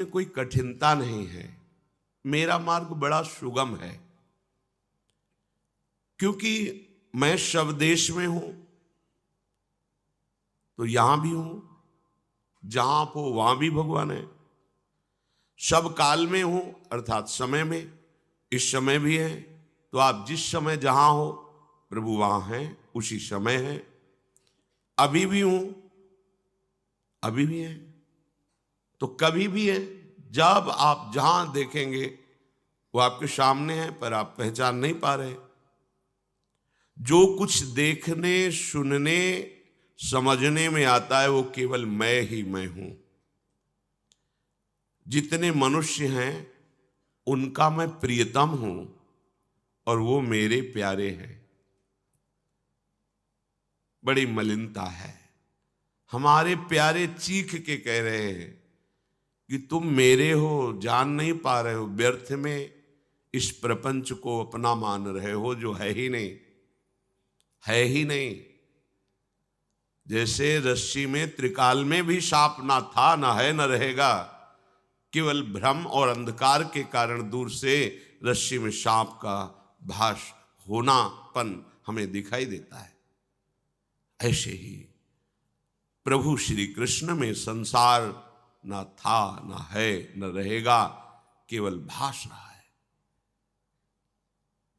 में कोई कठिनता नहीं है। मेरा मार्ग बड़ा सुगम है, क्योंकि मैं स्वदेश में हूं, तो यहां भी हूं, जहां आप हो वहां भी भगवान है। सब काल में हूं, अर्थात समय में, इस समय भी है। तो आप जिस समय जहां हो प्रभु वहां हैं, उसी समय है। अभी भी हूं, अभी भी है, तो कभी भी है। जब आप जहां देखेंगे वो आपके सामने है, पर आप पहचान नहीं पा रहे। जो कुछ देखने, सुनने, समझने में आता है वो केवल मैं ही मैं हूं। जितने मनुष्य हैं उनका मैं प्रियतम हूं और वो मेरे प्यारे हैं। बड़ी मलिनता है। हमारे प्यारे चीख के कह रहे हैं कि तुम मेरे हो, जान नहीं पा रहे हो, व्यर्थ में इस प्रपंच को अपना मान रहे हो जो है ही नहीं, है ही नहीं। जैसे रस्सी में, त्रिकाल में भी सांप ना था, ना है, न रहेगा। केवल भ्रम और अंधकार के कारण दूर से रस्सी में सांप का भास होनापन हमें दिखाई देता है। ऐसे ही प्रभु श्री कृष्ण में संसार ना था, ना है, न रहेगा, केवल भास रहा है।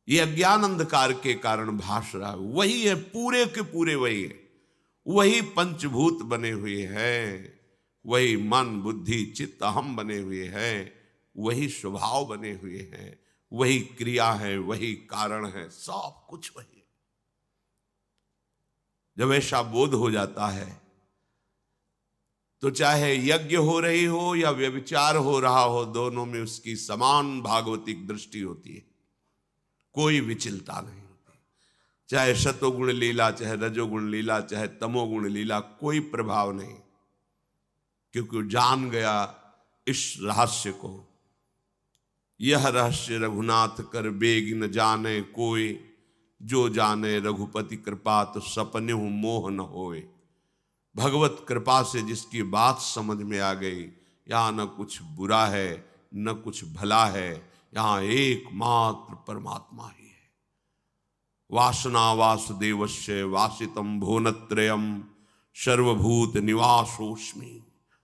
ये अज्ञान अंधकार के कारण भास रहा है। वही है, पूरे के पूरे वही है। वही पंचभूत बने हुए हैं, वही मन, बुद्धि, चित्त, अहम बने हुए हैं, वही स्वभाव बने हुए हैं, वही क्रिया है, वही कारण है, सब कुछ वही है। जब ऐसा बोध हो जाता है तो चाहे यज्ञ हो रही हो या व्यभिचार हो रहा हो, दोनों में उसकी समान भागवतिक दृष्टि होती है। कोई विचलता नहीं होती। चाहे शतोगुण लीला, चाहे रजोगुण लीला, चाहे तमोगुण लीला, कोई प्रभाव नहीं, क्योंकि जान गया इस रहस्य को। यह रहस्य रघुनाथ कर बेग न जाने कोई, जो जाने रघुपति कृपा तो सपने मोह न होए। भगवत कृपा से जिसकी बात समझ में आ गई, यहाँ न कुछ बुरा है न कुछ भला है, यहाँ एकमात्र परमात्मा ही है। वासना वासुदेवस्य वासितम भुवनत्रयम सर्वभूत निवासोस्मि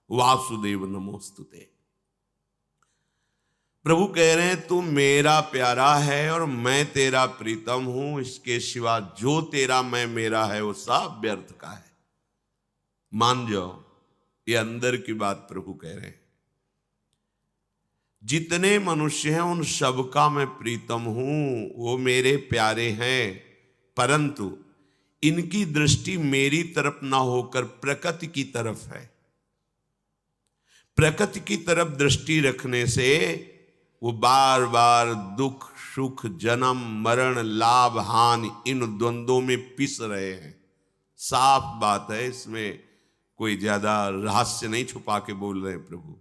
वासुदेव नमोस्तुते। प्रभु कह रहे हैं तू मेरा प्यारा है और मैं तेरा प्रीतम हूं। इसके सिवा जो तेरा मैं मेरा है वो सब व्यर्थ का है। मान जाओ, ये अंदर की बात प्रभु कह रहे हैं। जितने मनुष्य हैं उन सबका मैं प्रीतम हूं, वो मेरे प्यारे हैं, परंतु इनकी दृष्टि मेरी तरफ ना होकर प्रकृति की तरफ है। प्रकृति की तरफ दृष्टि रखने से वो बार बार दुख, सुख, जन्म, मरण, लाभ, हानि, इन द्वंद्वों में पिस रहे हैं। साफ बात है, इसमें कोई ज्यादा रहस्य नहीं छुपा के बोल रहे हैं प्रभु।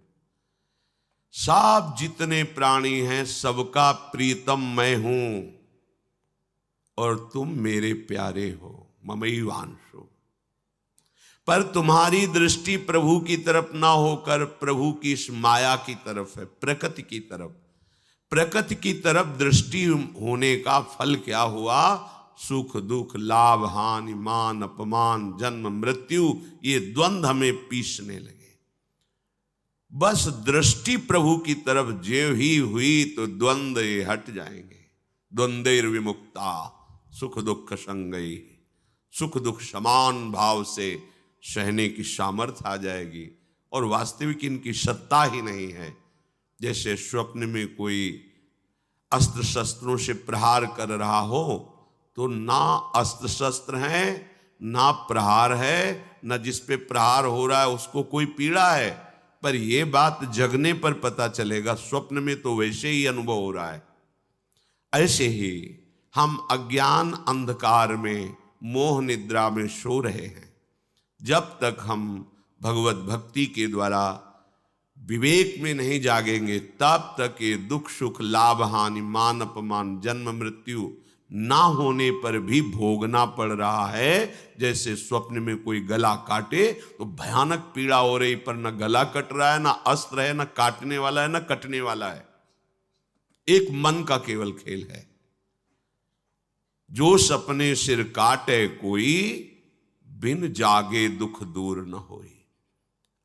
सब जितने प्राणी हैं सबका प्रीतम मैं हूं और तुम मेरे प्यारे हो, ममैवांशो। पर तुम्हारी दृष्टि प्रभु की तरफ ना होकर प्रभु की इस माया की तरफ है, प्रकृति की तरफ। प्रकृति की तरफ दृष्टि होने का फल क्या हुआ? सुख, दुख, लाभ, हानि, मान, अपमान, जन्म, मृत्यु, ये द्वंद्व हमें पीसने लगे। बस दृष्टि प्रभु की तरफ जो ही हुई तो द्वंद्व हट जाएंगे। द्वंद्वैर विमुक्ता सुख दुख संगई। सुख दुख समान भाव से सहने की सामर्थ्य आ जाएगी और वास्तविक इनकी सत्ता ही नहीं है। जैसे स्वप्न में कोई अस्त्र शस्त्रों से प्रहार कर रहा हो, तो ना अस्त्र शस्त्र है, ना प्रहार है, ना जिस पे प्रहार हो रहा है उसको कोई पीड़ा है। पर यह बात जगने पर पता चलेगा, स्वप्न में तो वैसे ही अनुभव हो रहा है। ऐसे ही हम अज्ञान अंधकार में, मोह निद्रा में सो रहे हैं। जब तक हम भगवत भक्ति के द्वारा विवेक में नहीं जागेंगे, तब तक ये दुख, सुख, लाभ, हानि, मान, अपमान, जन्म, मृत्यु ना होने पर भी भोगना पड़ रहा है। जैसे स्वप्न में कोई गला काटे तो भयानक पीड़ा हो रही, पर न गला कट रहा है, ना अस्त्र है, ना काटने वाला है, ना कटने वाला है। एक मन का केवल खेल है। जो सपने सिर काटे कोई, बिन जागे दुख दूर न होई।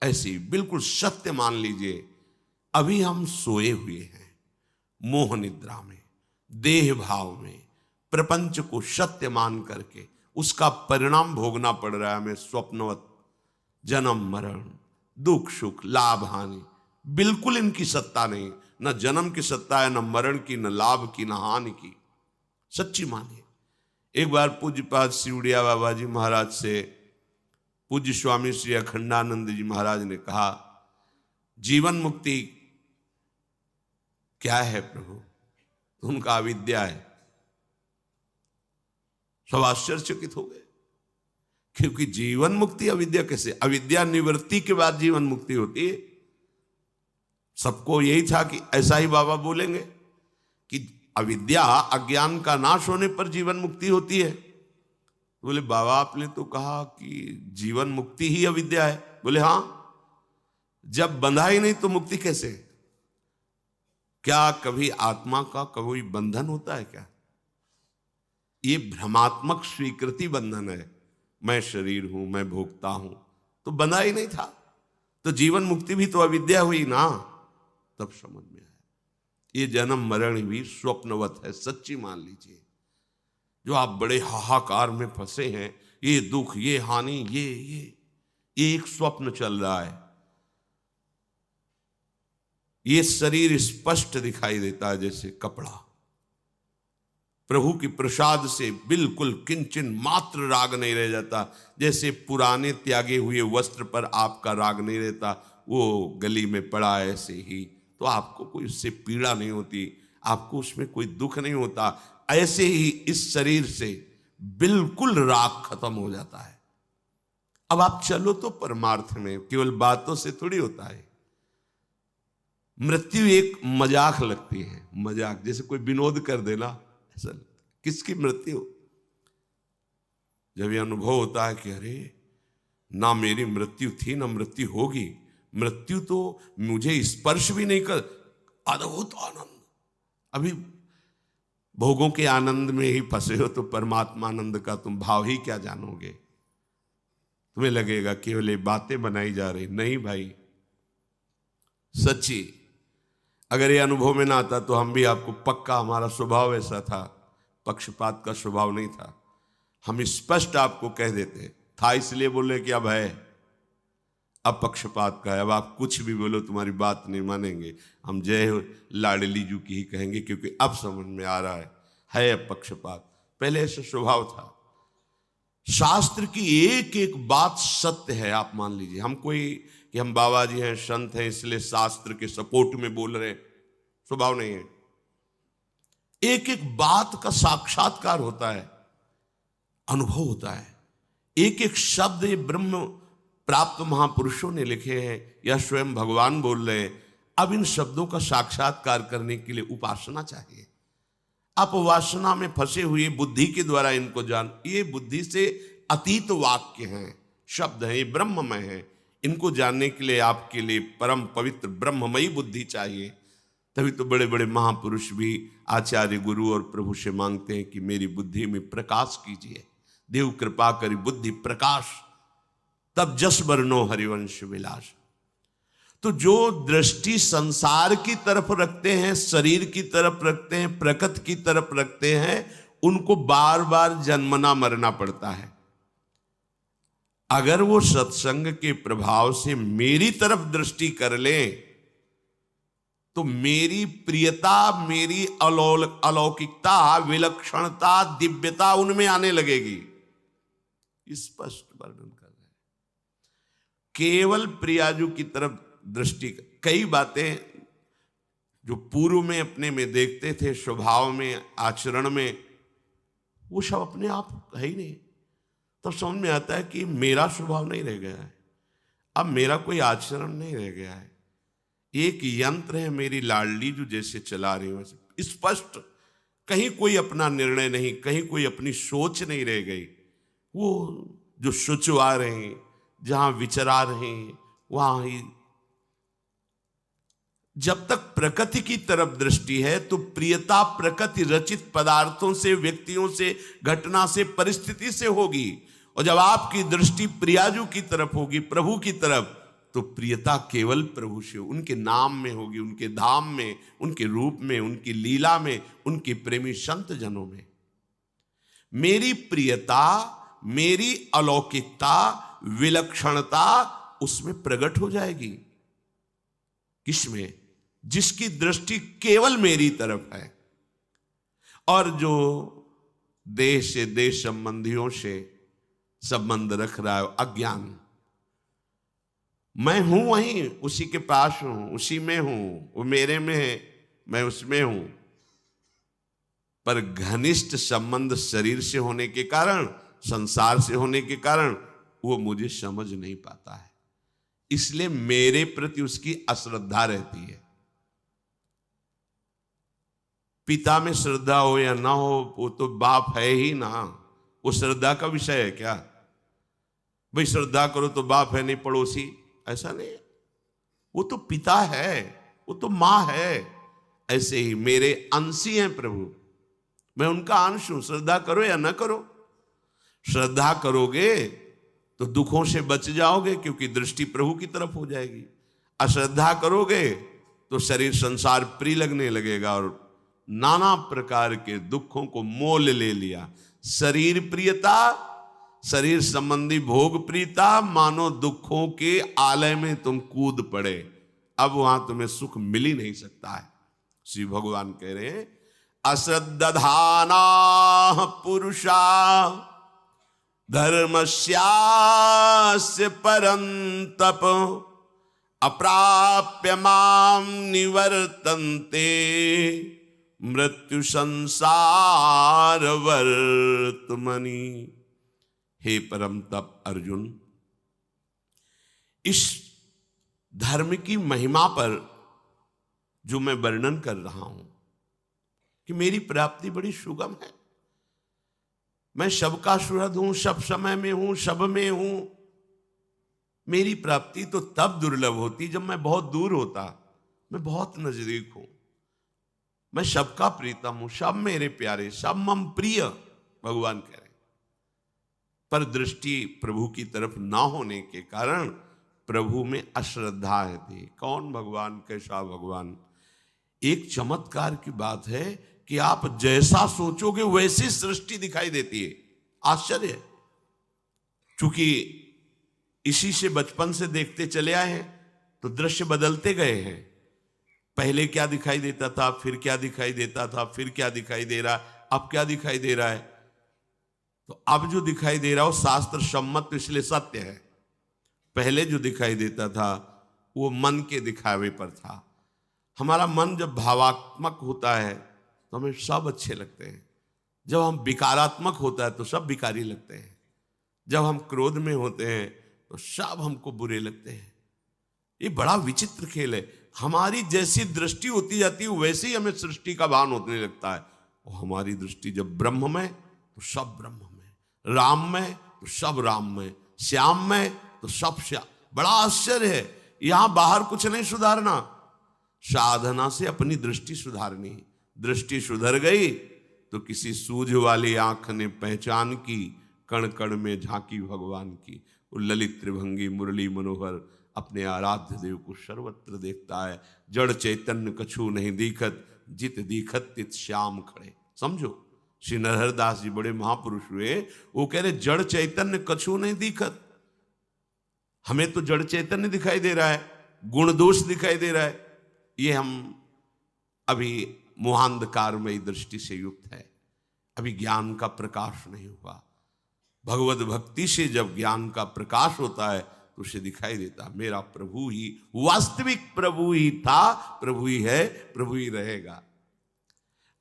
ऐसी बिल्कुल सत्य मान लीजिए। अभी हम सोए हुए हैं मोह निद्रा में, देह भाव में, प्रपंच को सत्य मान करके उसका परिणाम भोगना पड़ रहा है हमें। स्वप्नवत जन्म मरण, दुख सुख, लाभ हानि, बिल्कुल इनकी सत्ता नहीं। न जन्म की सत्ता है, न मरण की, न लाभ की, न हानि की। सच्ची मानिए। एक बार पूज्यपाद सिवड़िया बाबा जी महाराज से पूज्य स्वामी श्री अखंडानंद जी महाराज ने कहा, जीवन मुक्ति क्या है प्रभु? तो उनका अविद्या है। सब आश्चर्यचकित हो गए, क्योंकि जीवन मुक्ति अविद्या कैसे? अविद्या निवृत्ति के बाद जीवन मुक्ति होती है। सबको यही था कि ऐसा ही बाबा बोलेंगे कि अविद्या अज्ञान का नाश होने पर जीवन मुक्ति होती है। बोले बाबा आपने तो कहा कि जीवन मुक्ति ही अविद्या है। बोले हां, जब बंधा ही नहीं तो मुक्ति कैसे? क्या कभी आत्मा का कोई बंधन होता है क्या? ये भ्रमात्मक स्वीकृति बंधन है। मैं शरीर हूं, मैं भोगता हूं, तो बंधा ही नहीं था, तो जीवन मुक्ति भी तो अविद्या हुई ना। तब समझ में आया ये जन्म मरण भी स्वप्नवत है। सच्ची मान लीजिए। जो आप बड़े हाहाकार में फंसे हैं, ये दुख, ये हानि, ये एक स्वप्न चल रहा है। ये शरीर स्पष्ट दिखाई देता है जैसे कपड़ा। प्रभु की प्रसाद से बिल्कुल किंचन मात्र राग नहीं रह जाता। जैसे पुराने त्यागे हुए वस्त्र पर आपका राग नहीं रहता, वो गली में पड़ा ऐसे ही, तो आपको कोई उससे पीड़ा नहीं होती, आपको उसमें कोई दुख नहीं होता। ऐसे ही इस शरीर से बिल्कुल राग खत्म हो जाता है। अब आप चलो तो परमार्थ में, केवल बातों से थोड़ी होता है। मृत्यु एक मजाक लगती है, मजाक, जैसे कोई विनोद कर देना, ऐसा लगता है। किसकी मृत्यु? जब यह अनुभव होता है कि अरे ना मेरी मृत्यु थी, ना मृत्यु होगी, मृत्यु तो मुझे स्पर्श भी नहीं कर, अद्भुत आनंद। अभी भोगों के आनंद में ही फंसे हो तो परमात्मा आनंद का तुम भाव ही क्या जानोगे? तुम्हें लगेगा केवल ये बातें बनाई जा रही। नहीं भाई, सच्ची। अगर ये अनुभव में ना आता तो हम भी आपको पक्का, हमारा स्वभाव ऐसा था, पक्षपात का स्वभाव नहीं था, हम स्पष्ट आपको कह देते था। इसलिए बोले कि अब है, अब पक्षपात का है, अब आप कुछ भी बोलो तुम्हारी बात नहीं मानेंगे, हम जय लाडली जू की ही कहेंगे, क्योंकि अब समझ में आ रहा है अब पक्षपात। पहले ऐसा स्वभाव था। शास्त्र की एक एक बात सत्य है। आप मान लीजिए हम कोई कि हम बाबा जी हैं, संत हैं, इसलिए शास्त्र के सपोर्ट में बोल रहे, स्वभाव नहीं है। एक एक बात का साक्षात्कार होता है, अनुभव होता है। एक एक शब्द ये ब्रह्म प्राप्त महापुरुषों ने लिखे हैं या स्वयं भगवान बोल रहे हैं। अब इन शब्दों का साक्षात्कार करने के लिए उपासना चाहिए। आप वासना में फंसे हुए बुद्धि के द्वारा इनको जान, ये बुद्धि से अतीत वाक्य हैं, शब्द हैं, ये ब्रह्ममय हैं। इनको जानने के लिए आपके लिए परम पवित्र ब्रह्ममयी बुद्धि चाहिए। तभी तो बड़े बड़े महापुरुष भी आचार्य गुरु और प्रभु से मांगते हैं कि मेरी बुद्धि में प्रकाश कीजिए, देव कृपा करी बुद्धि प्रकाश, तब जस बरनो हरिवंश विलास। तो जो दृष्टि संसार की तरफ रखते हैं, शरीर की तरफ रखते हैं, प्रकृति की तरफ रखते हैं, उनको बार बार जन्मना मरना पड़ता है। अगर वो सत्संग के प्रभाव से मेरी तरफ दृष्टि कर लें तो मेरी प्रियता, मेरी अलौकिकता, विलक्षणता, दिव्यता उनमें आने लगेगी। स्पष्ट वर्णन कर रहे हैं। केवल प्रियाजू की तरफ दृष्टि, कई बातें जो पूर्व में अपने में देखते थे, स्वभाव में, आचरण में, वो सब अपने आप है ही नहीं। तब समझ में आता है कि मेरा स्वभाव नहीं रह गया है, अब मेरा कोई आचरण नहीं रह गया है। एक यंत्र है मेरी लाडली जो जैसे चला रही हूं, स्पष्ट कहीं कोई अपना निर्णय नहीं, कहीं कोई अपनी सोच नहीं रह गई। वो जो शुचवा रहे हैं, जहां विचरा रहे हैं, वहां ही। जब तक प्रकृति की तरफ दृष्टि है तो प्रियता प्रकृति रचित पदार्थों से, व्यक्तियों से, घटना से, परिस्थिति से होगी। और जब आपकी दृष्टि प्रियाजू की तरफ होगी, प्रभु की तरफ, तो प्रियता केवल प्रभु से, उनके नाम में होगी, उनके धाम में, उनके रूप में, उनकी लीला में, उनके प्रेमी संत जनों में। मेरी प्रियता, मेरी अलौकिकता, विलक्षणता उसमें प्रकट हो जाएगी। किसमें? जिसकी दृष्टि केवल मेरी तरफ है। और जो देश से, देश संबंधियों से संबंध रख रहा है, अज्ञान। मैं हूं वहीं, उसी के पास हूं, उसी में हूं, वो मेरे में है, मैं उसमें हूं। पर घनिष्ठ संबंध शरीर से होने के कारण, संसार से होने के कारण वो मुझे समझ नहीं पाता है। इसलिए मेरे प्रति उसकी अश्रद्धा रहती है। पिता में श्रद्धा हो या ना हो, वो तो बाप है ही ना। वो श्रद्धा का विषय है क्या? भाई श्रद्धा करो तो बाप है, नहीं पड़ोसी, ऐसा नहीं है। वो तो पिता है, वो तो मां है। ऐसे ही मेरे अंशी हैं प्रभु, मैं उनका अंश हूं। श्रद्धा करो या ना करो, श्रद्धा करोगे तो दुखों से बच जाओगे, क्योंकि दृष्टि प्रभु की तरफ हो जाएगी। अश्रद्धा करोगे तो शरीर संसार प्रिय लगने लगेगा और नाना प्रकार के दुखों को मोल ले लिया। शरीर प्रियता, शरीर संबंधी भोग प्रियता, मानो दुखों के आलय में तुम कूद पड़े। अब वहां तुम्हें सुख मिल ही नहीं सकता है। श्री भगवान कह रहे हैं, अश्रद्धाना पुरुषा धर्मस्यास्य परंतप अप्राप्य माम निवर्तन्ते मृत्यु संसार वर्तमनि। हे परम तप अर्जुन, इस धर्म की महिमा पर जो मैं वर्णन कर रहा हूं कि मेरी प्राप्ति बड़ी सुगम है, मैं सबका सुहृद हूं, सब समय में हूं, सब में हूं। मेरी प्राप्ति तो तब दुर्लभ होती जब मैं बहुत दूर होता, मैं बहुत नजदीक हूं। मैं सबका प्रीतम हूं, सब मेरे प्यारे, सब मम प्रिय, भगवान कह रहे। पर दृष्टि प्रभु की तरफ ना होने के कारण प्रभु में अश्रद्धा है थी। कौन भगवान? कैसा भगवान? एक चमत्कार की बात है कि आप जैसा सोचोगे वैसी सृष्टि दिखाई देती है। आश्चर्य। चूंकि इसी से बचपन से देखते चले आए हैं तो दृश्य बदलते गए हैं। पहले क्या दिखाई देता था, फिर क्या दिखाई देता था, फिर क्या दिखाई दे रहा है, अब क्या दिखाई दे रहा है। तो अब जो दिखाई दे रहा हो शास्त्र सम्मत, इसलिए सत्य है। पहले जो दिखाई देता था वो मन के दिखावे पर था। हमारा मन जब भावात्मक होता है तो हमें सब अच्छे लगते हैं। जब हम विकारात्मक होता है तो सब विकारी लगते हैं। जब हम क्रोध में होते हैं तो सब हमको बुरे लगते हैं। ये बड़ा विचित्र खेल है। हमारी जैसी दृष्टि होती जाती है वैसे ही हमें सृष्टि का भान होने लगता है। और हमारी दृष्टि जब ब्रह्म में तो सब ब्रह्म में, राम में तो सब राम में, श्याम में तो सब श्याम। बड़ा आश्चर्य है। यहां बाहर कुछ नहीं सुधारना, साधना से अपनी दृष्टि सुधारनी। दृष्टि सुधर गई तो किसी सूझ वाली आंख ने पहचान की, कण कण में झांकी भगवान की। वो ललित त्रिभंगी मुरली मनोहर अपने आराध्य देव को सर्वत्र देखता है। जड़ चैतन्य कछु नहीं दीखत, जित दीखत तित श्याम खड़े। समझो, श्री नरहरदास जी बड़े महापुरुष हुए। वो कह रहे जड़ चैतन्य कछु नहीं दीखत। हमें तो जड़ चैतन्य दिखाई दे रहा है, गुण दोष दिखाई दे रहा है। ये हम अभी मोहांधकारमयी दृष्टि से युक्त है। अभी ज्ञान का प्रकाश नहीं हुआ। भगवत भक्ति से जब ज्ञान का प्रकाश होता है तो उसे दिखाई देता मेरा प्रभु ही, वास्तविक प्रभु ही था, प्रभु ही है, प्रभु ही रहेगा।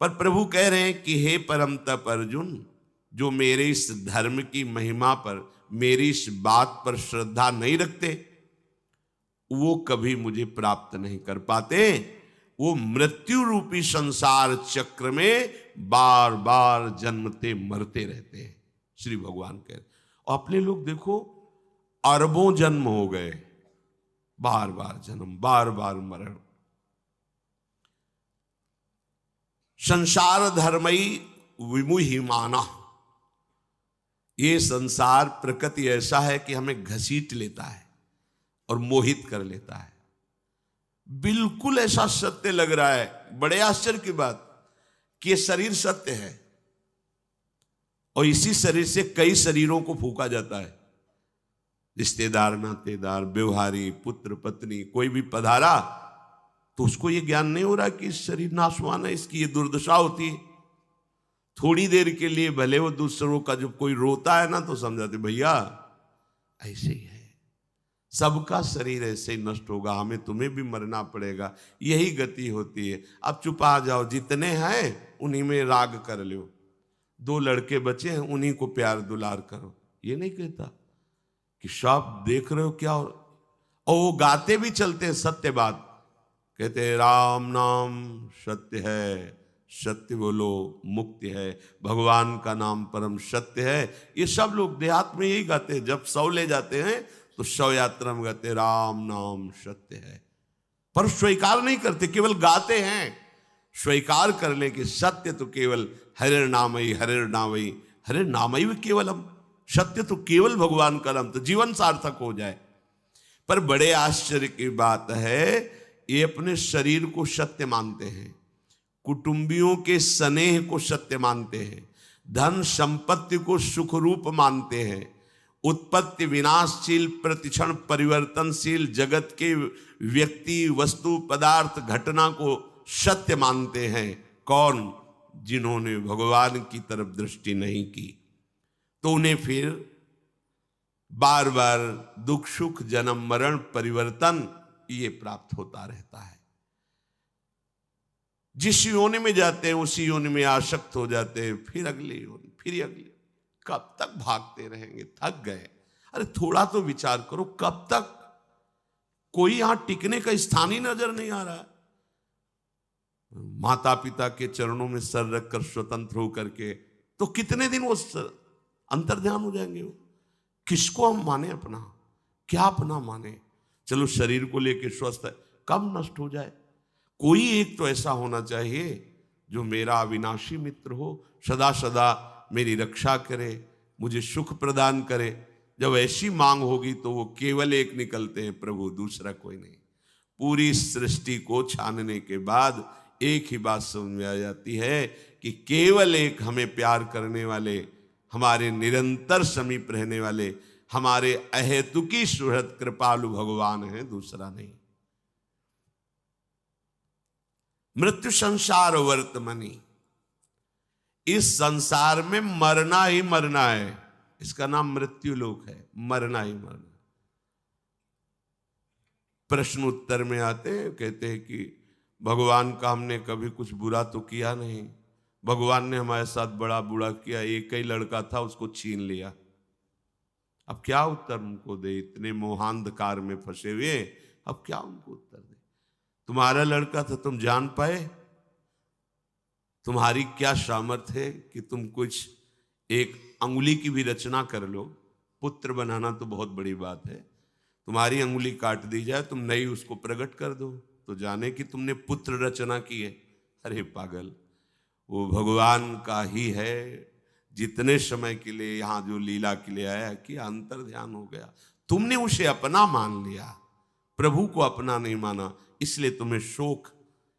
पर प्रभु कह रहे हैं कि हे परम तप अर्जुन, जो मेरे इस धर्म की महिमा पर, मेरी इस बात पर श्रद्धा नहीं रखते, वो कभी मुझे प्राप्त नहीं कर पाते। वो मृत्यु रूपी संसार चक्र में बार बार जन्मते मरते रहते हैं। श्री भगवान कह रहे, और अपने लोग देखो अरबों जन्म हो गए, बार बार जन्म, बार बार मरण। संसार धर्मई विमुहिमाना, ये संसार प्रकृति ऐसा है कि हमें घसीट लेता है और मोहित कर लेता है। बिल्कुल ऐसा सत्य लग रहा है, बड़े आश्चर्य की बात कि ये शरीर सत्य है और इसी शरीर से कई शरीरों को फूंका जाता है। रिश्तेदार, नातेदार, व्यवहारी, पुत्र, पत्नी, कोई भी पधारा तो उसको ये ज्ञान नहीं हो रहा कि इस शरीर नाशवान है, इसकी ये दुर्दशा होती है। थोड़ी देर के लिए भले वो दूसरों का जब कोई रोता है ना तो समझाते भैया ऐसे ही है, सबका शरीर ऐसे ही नष्ट होगा, हमें तुम्हें भी मरना पड़ेगा, यही गति होती है। अब चुपा जाओ, जितने हैं उन्हीं में राग कर लो, 2 लड़के बचे हैं उन्हीं को प्यार दुलार करो। ये नहीं कहता कि सब देख रहे हो क्या, और वो गाते भी चलते हैं सत्य बात, कहते हैं राम नाम सत्य है, सत्य बोलो मुक्ति है, भगवान का नाम परम सत्य है। ये सब लोग देहात में यही गाते हैं, जब शव ले जाते हैं तो शव यात्रा में गाते राम नाम सत्य है, पर स्वीकार नहीं करते, केवल गाते हैं। स्वीकार कर ले कि सत्य तो केवल हरिर नामई, हरिर नामई, हरिर नामई केवलम, सत्य तो केवल भगवान का नाम, तो जीवन सार्थक हो जाए। पर बड़े आश्चर्य की बात है, ये अपने शरीर को सत्य मानते हैं, कुटुंबियों के स्नेह को सत्य मानते हैं, धन संपत्ति को सुख रूप मानते हैं, उत्पत्ति विनाशशील प्रतिक्षण परिवर्तनशील जगत के व्यक्ति वस्तु पदार्थ घटना को सत्य मानते हैं। कौन? जिन्होंने भगवान की तरफ दृष्टि नहीं की, तो उन्हें फिर बार बार दुख सुख जन्म मरण परिवर्तन ये प्राप्त होता रहता है। जिस योनि में जाते हैं उसी योनि में आसक्त हो जाते हैं, फिर अगली योनि, फिर अगली। कब तक भागते रहेंगे? थक गए। अरे थोड़ा तो विचार करो, कब तक? कोई यहां टिकने का स्थान ही नजर नहीं आ रहा है। माता पिता के चरणों में सर रखकर स्वतंत्र होकर के तो कितने दिन वो अंतर्ध्यान हो जाएंगे। वो किसको हम माने अपना, क्या अपना माने? चलो शरीर को लेके स्वस्थ है, कब नष्ट हो जाए। कोई एक तो ऐसा होना चाहिए जो मेरा अविनाशी मित्र हो, सदा सदा मेरी रक्षा करे, मुझे सुख प्रदान करे। जब ऐसी मांग होगी तो वो केवल एक निकलते हैं, प्रभु, दूसरा कोई नहीं। पूरी सृष्टि को छानने के बाद एक ही बात समझ में आ जाती है कि केवल एक हमें प्यार करने वाले, हमारे निरंतर समीप रहने वाले, हमारे अहेतुकी सुहृद कृपालु भगवान हैं, दूसरा नहीं। मृत्यु संसार वर्तमनी, इस संसार में मरना ही मरना है, इसका नाम मृत्यु लोक है, मरना ही मरना। प्रश्न उत्तर में आते हैं, कहते हैं कि भगवान का हमने कभी कुछ बुरा तो किया नहीं, भगवान ने हमारे साथ बड़ा बुरा किया, एक ही लड़का था उसको छीन लिया। अब क्या उत्तर उनको दे, इतने मोहांधकार में फंसे हुए, अब क्या उनको उत्तर दे? तुम्हारा लड़का था, तुम जान पाए? तुम्हारी क्या सामर्थ्य है कि तुम कुछ एक अंगुली की भी रचना कर लो? पुत्र बनाना तो बहुत बड़ी बात है, तुम्हारी अंगुली काट दी जाए, तुम नई उसको प्रकट कर दो तो जाने कि तुमने पुत्र रचना की है। अरे पागल, वो भगवान का ही है। जितने समय के लिए यहाँ जो लीला के लिए आया कि अंतर ध्यान हो गया, तुमने उसे अपना मान लिया, प्रभु को अपना नहीं माना, इसलिए तुम्हें शोक,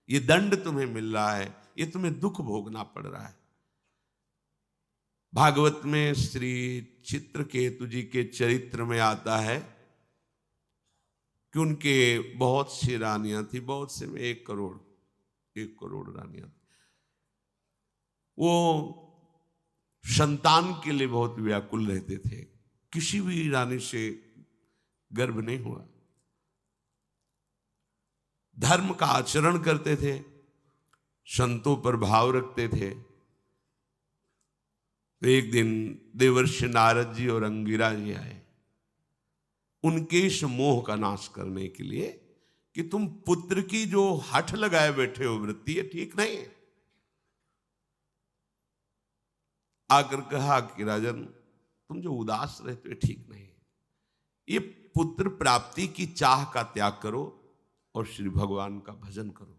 ये दंड तुम्हें मिल रहा है, ये तुम्हें दुख भोगना पड़ रहा है। भागवत में श्री चित्रकेतु जी के चरित्र में आता है कि उनके बहुत सी रानियां थी, बहुत से में 1 करोड़ रानियां थी। वो संतान के लिए बहुत व्याकुल रहते थे, किसी भी रानी से गर्भ नहीं हुआ। धर्म का आचरण करते थे, संतों पर भाव रखते थे। तो एक दिन देवर्षि नारद जी और अंगिरा जी आए, उनके इस मोह का नाश करने के लिए कि तुम पुत्र की जो हठ लगाए बैठे हो वृत्ति, ये ठीक नहीं है। आकर कहा कि राजन, तुम जो उदास रहते हो ठीक नहीं है। ये पुत्र प्राप्ति की चाह का त्याग करो और श्री भगवान का भजन करो।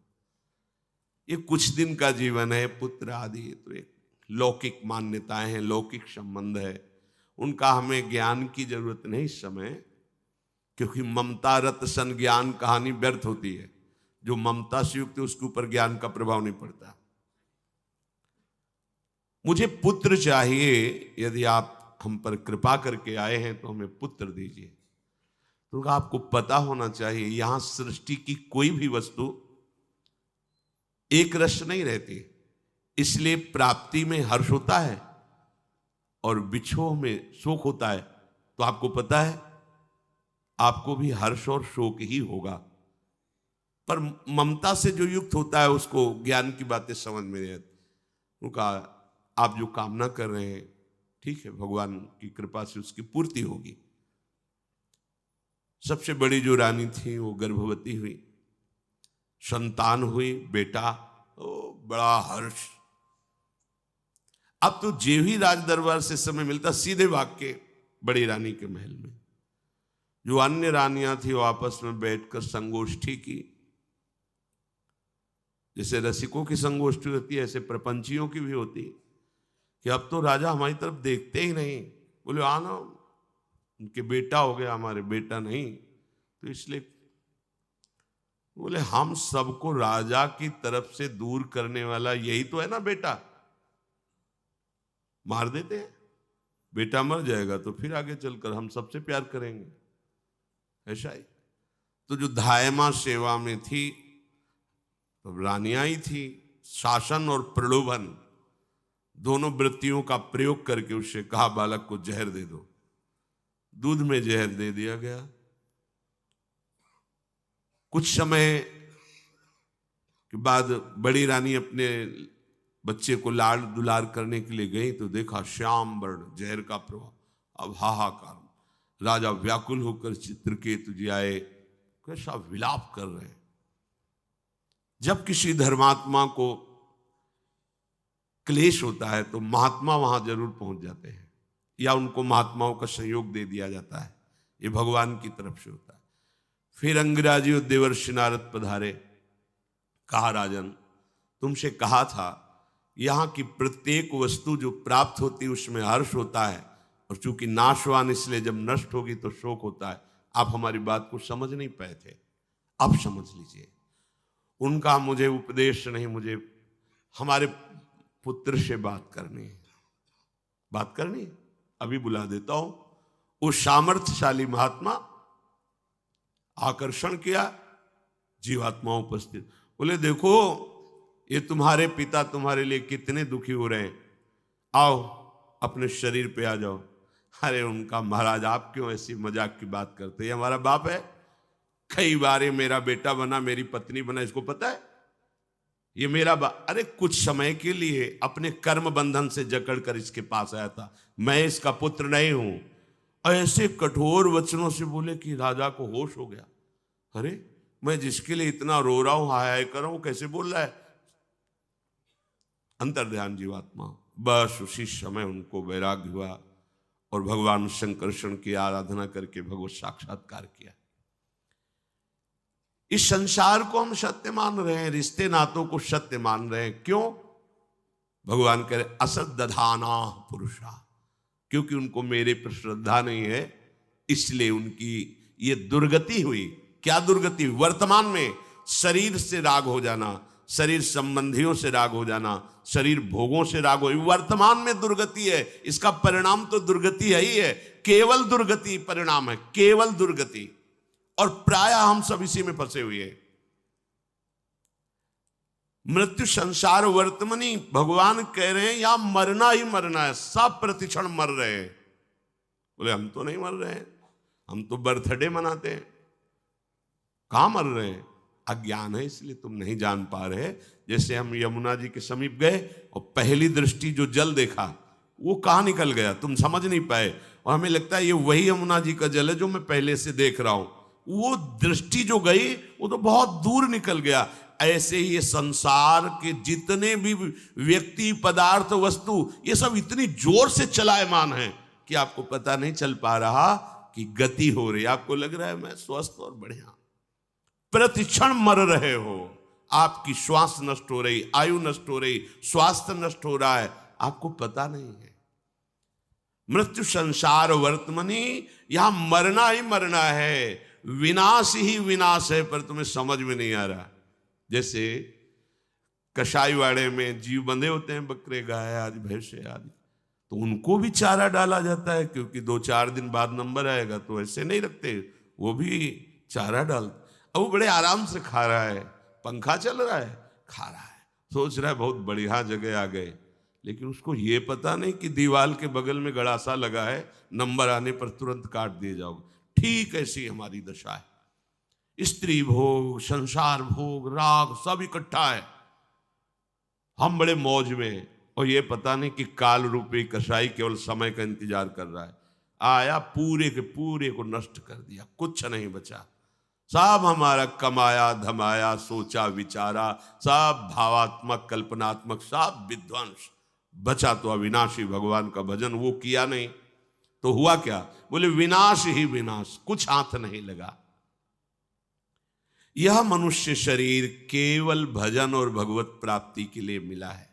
ये कुछ दिन का जीवन है। पुत्र आदि तो एक लौकिक मान्यताएं हैं, लौकिक संबंध है, उनका हमें ज्ञान की जरूरत नहीं इस समय, क्योंकि ममता रत सन ज्ञान कहानी व्यर्थ होती है। जो ममता से युक्त है उसके ऊपर ज्ञान का प्रभाव नहीं पड़ता। मुझे पुत्र चाहिए, यदि आप हम पर कृपा करके आए हैं तो हमें पुत्र दीजिए। तो आपको पता होना चाहिए, यहां सृष्टि की कोई भी वस्तु एक रस नहीं रहती। इसलिए प्राप्ति में हर्ष होता है और बिछोह में शोक होता है। तो आपको पता है, आपको भी हर्ष और शोक ही होगा। पर ममता से जो युक्त होता है उसको ज्ञान की बातें समझ में नहीं आती। उनका आप जो कामना कर रहे हैं ठीक है, भगवान की कृपा से उसकी पूर्ति होगी। सबसे बड़ी जो रानी थी वो गर्भवती हुई, संतान हुई, बेटा, ओ बड़ा हर्ष। अब तो जे ही राज दरबार से समय मिलता सीधे भाग के बड़ी रानी के महल में। जो अन्य रानियां थी वो आपस में बैठकर संगोष्ठी की। जैसे रसिकों की संगोष्ठी होती है, ऐसे प्रपंचियों की भी होती है कि अब तो राजा हमारी तरफ देखते ही नहीं। बोले आना, उनके बेटा हो गया, हमारे बेटा नहीं, तो इसलिए बोले हम सबको राजा की तरफ से दूर करने वाला यही तो है ना बेटा। मार देते हैं, बेटा मर जाएगा तो फिर आगे चलकर हम सबसे प्यार करेंगे, ऐसा ही। तो जो धायमा सेवा में थी तो रानियां ही थी। शासन और प्रलोभन दोनों वृत्तियों का प्रयोग करके उससे कहा बालक को जहर दे दो। दूध में जहर दे दिया गया। कुछ समय के बाद बड़ी रानी अपने बच्चे को लाड़ दुलार करने के लिए गई तो देखा श्याम वर्ण जहर का प्रभाव। अब हाहाकार। राजा व्याकुल होकर चित्रकेतु जी आए, कैसा विलाप कर रहे हैं। जब किसी धर्मात्मा को क्लेश होता है तो महात्मा वहां जरूर पहुंच जाते हैं, या उनको महात्माओं का सहयोग दे दिया जाता है। ये भगवान की तरफ से होता है। फिर अंगिराजी और देवर्षि नारद पधारे। कहा राजन, तुमसे कहा था यहां की प्रत्येक वस्तु जो प्राप्त होती है उसमें हर्ष होता है, और चूंकि नाशवान इसलिए जब नष्ट होगी तो शोक होता है। आप हमारी बात को समझ नहीं पाए थे, अब समझ लीजिए। उनका मुझे उपदेश नहीं, मुझे हमारे पुत्र से बात करनी है। बात करनी है, अभी बुला देता हूं। वो सामर्थ्यशाली महात्मा आकर्षण किया, जीवात्मा उपस्थित। बोले देखो ये तुम्हारे पिता तुम्हारे लिए कितने दुखी हो रहे हैं, आओ अपने शरीर पे आ जाओ। अरे उनका महाराज आप क्यों ऐसी मजाक की बात करते हैं, हमारा बाप है, कई बार ये मेरा बेटा बना, मेरी पत्नी बना, इसको पता है ये मेरा अरे कुछ समय के लिए अपने कर्म बंधन से जकड़ कर इसके पास आया था, मैं इसका पुत्र नहीं हूं। ऐसे कठोर वचनों से बोले कि राजा को होश हो गया। अरे मैं जिसके लिए इतना रो रहा हूं, हाय हाय कर रहा हूं, कैसे बोल रहा है। अंतर्ध्यान जीवात्मा। बस उसी समय उनको वैराग्य हुआ और भगवान शंकरषण की आराधना करके भगवत साक्षात्कार किया। इस संसार को हम सत्य मान रहे हैं, रिश्ते नातों को सत्य मान रहे हैं। क्यों? भगवान कह रहे असत दधाना पुरुषा, क्योंकि उनको मेरे पर श्रद्धा नहीं है, इसलिए उनकी ये दुर्गति हुई। क्या दुर्गति? वर्तमान में शरीर से राग हो जाना, शरीर संबंधियों से राग हो जाना, शरीर भोगों से राग हो, वर्तमान में दुर्गति है। इसका परिणाम तो दुर्गति है ही है, केवल दुर्गति परिणाम है, केवल दुर्गति। और प्राय हम सब इसी में फंसे हुए हैं। मृत्यु संसार वर्तमानी, भगवान कह रहे हैं यहां मरना ही मरना है, सब प्रतिक्षण मर रहे हैं। बोले हम तो नहीं मर रहे हैं, हम तो बर्थडे मनाते हैं। कहां मर रहे हैं? अज्ञान है, इसलिए तुम नहीं जान पा रहे। जैसे हम यमुना जी के समीप गए और पहली दृष्टि जो जल देखा वो कहां निकल गया, तुम समझ नहीं पाए, और हमें लगता है ये वही यमुना जी का जल है जो मैं पहले से देख रहा हूं। वो दृष्टि जो गई वो तो बहुत दूर निकल गया। ऐसे ही ये संसार के जितने भी व्यक्ति, पदार्थ, वस्तु, ये सब इतनी जोर से चलायमान है कि आपको पता नहीं चल पा रहा कि गति हो रही। आपको लग रहा है मैं स्वस्थ और बढ़िया, प्रतिक्षण मर रहे हो, आपकी श्वास नष्ट हो रही, आयु नष्ट हो रही, स्वास्थ्य नष्ट हो रहा है, आपको पता नहीं है। मृत्यु संसार वर्तमनी, यहां मरना ही मरना है, विनाश ही विनाश है, पर तुम्हें समझ में नहीं आ रहा। जैसे कसाईवाड़े में जीव बंधे होते हैं, बकरे, गाय आदि, भैंसे आदि, तो उनको भी चारा डाला जाता है, क्योंकि 2-4 दिन बाद नंबर आएगा, तो ऐसे नहीं रखते, वो भी चारा डालते। अब वो बड़े आराम से खा रहा है, पंखा चल रहा है, खा रहा है, सोच रहा है बहुत बढ़िया जगह आ गए, लेकिन उसको ये पता नहीं कि दीवार के बगल में गड़ासा लगा है, नंबर आने पर तुरंत काट दिए जाओगे। ठीक ऐसी हमारी दशा है। स्त्री भोग, संसार भोग, राग सब इकट्ठा है, हम बड़े मौज में, और ये पता नहीं कि काल रूपी कसाई केवल समय का इंतजार कर रहा है। आया, पूरे के पूरे को नष्ट कर दिया, कुछ नहीं बचा। सब हमारा कमाया धमाया, सोचा विचारा, सब भावात्मक कल्पनात्मक, सब विध्वंस। बचा तो अविनाशी भगवान का भजन, वो किया नहीं तो हुआ क्या? बोले विनाश ही विनाश, कुछ हाथ नहीं लगा। यह मनुष्य शरीर केवल भजन और भगवत प्राप्ति के लिए मिला है।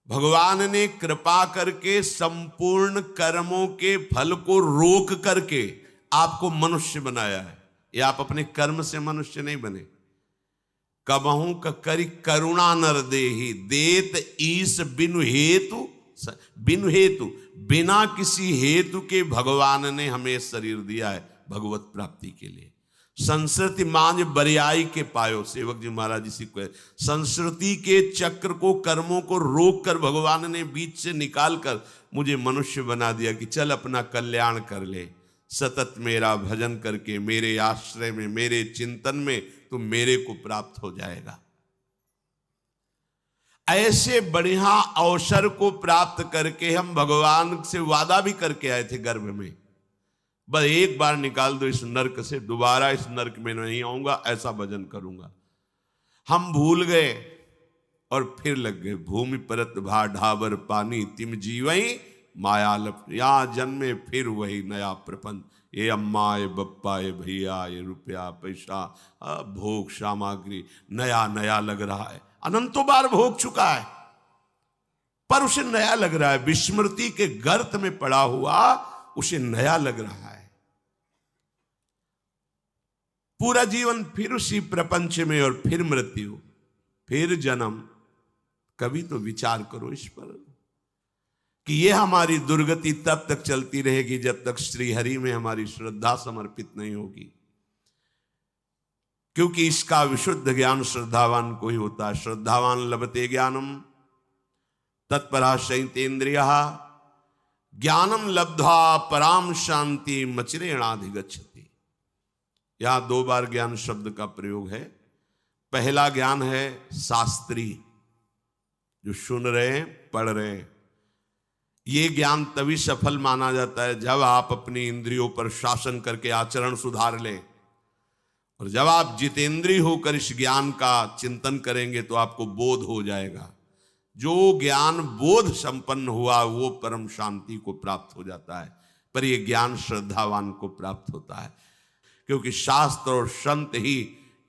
भगवान ने कृपा करके संपूर्ण कर्मों के फल को रोक करके आपको मनुष्य बनाया है। ये आप अपने कर्म से मनुष्य नहीं बने। कबहू करी करुणा नर देहि, देत ईश बिनु हेतु, बिनु हेतु, बिना किसी हेतु के भगवान ने हमें शरीर दिया है भगवत प्राप्ति के लिए। संस्कृति मांझ बरियाई के पायो, सेवक जी महाराज इसी को है। संस्कृति के चक्र को, कर्मों को रोक कर भगवान ने बीच से निकाल कर मुझे मनुष्य बना दिया कि चल अपना कल्याण कर ले, सतत मेरा भजन करके, मेरे आश्रय में, मेरे चिंतन में तू मेरे को प्राप्त हो जाएगा। ऐसे बढ़िया अवसर को प्राप्त करके हम भगवान से वादा भी करके आए थे गर्भ में, बस एक बार निकाल दो इस नर्क से, दोबारा इस नर्क में नहीं आऊंगा, ऐसा भजन करूंगा। हम भूल गए और फिर लग गए। भूमि परत भा ढाबर पानी, तिम जीवई माया लप, यहां जन्मे फिर वही नया प्रपंच। ये अम्मा, ये बप्पा, ये भैया, ये रुपया पैसा, भोग सामग्री नया नया लग रहा है। अनंतों बार भोग चुका है, पर उसे नया लग रहा है। विस्मृति के गर्त में पड़ा हुआ उसे नया लग रहा है। पूरा जीवन फिर उसी प्रपंच में, और फिर मृत्यु, फिर जन्म। कभी तो विचार करो इस पर कि यह हमारी दुर्गति तब तक चलती रहेगी जब तक श्रीहरि में हमारी श्रद्धा समर्पित नहीं होगी। क्योंकि इसका विशुद्ध ज्ञान श्रद्धावान को ही होता है। श्रद्धावान लभते ज्ञानम तत्परा शैतेन्द्रियः, ज्ञानम लब्ध्वा पराम शांति मचिरेणाधिगच्छति। यहां 2 बार ज्ञान शब्द का प्रयोग है। पहला ज्ञान है शास्त्री, जो सुन रहे हैं, पढ़ रहे हैं। ये ज्ञान तभी सफल माना जाता है जब आप अपनी इंद्रियों पर शासन करके आचरण सुधार लें, और जब आप जितेंद्रिय होकर इस ज्ञान का चिंतन करेंगे तो आपको बोध हो जाएगा। जो ज्ञान बोध संपन्न हुआ वो परम शांति को प्राप्त हो जाता है, पर यह ज्ञान श्रद्धावान को प्राप्त होता है। क्योंकि शास्त्र और संत ही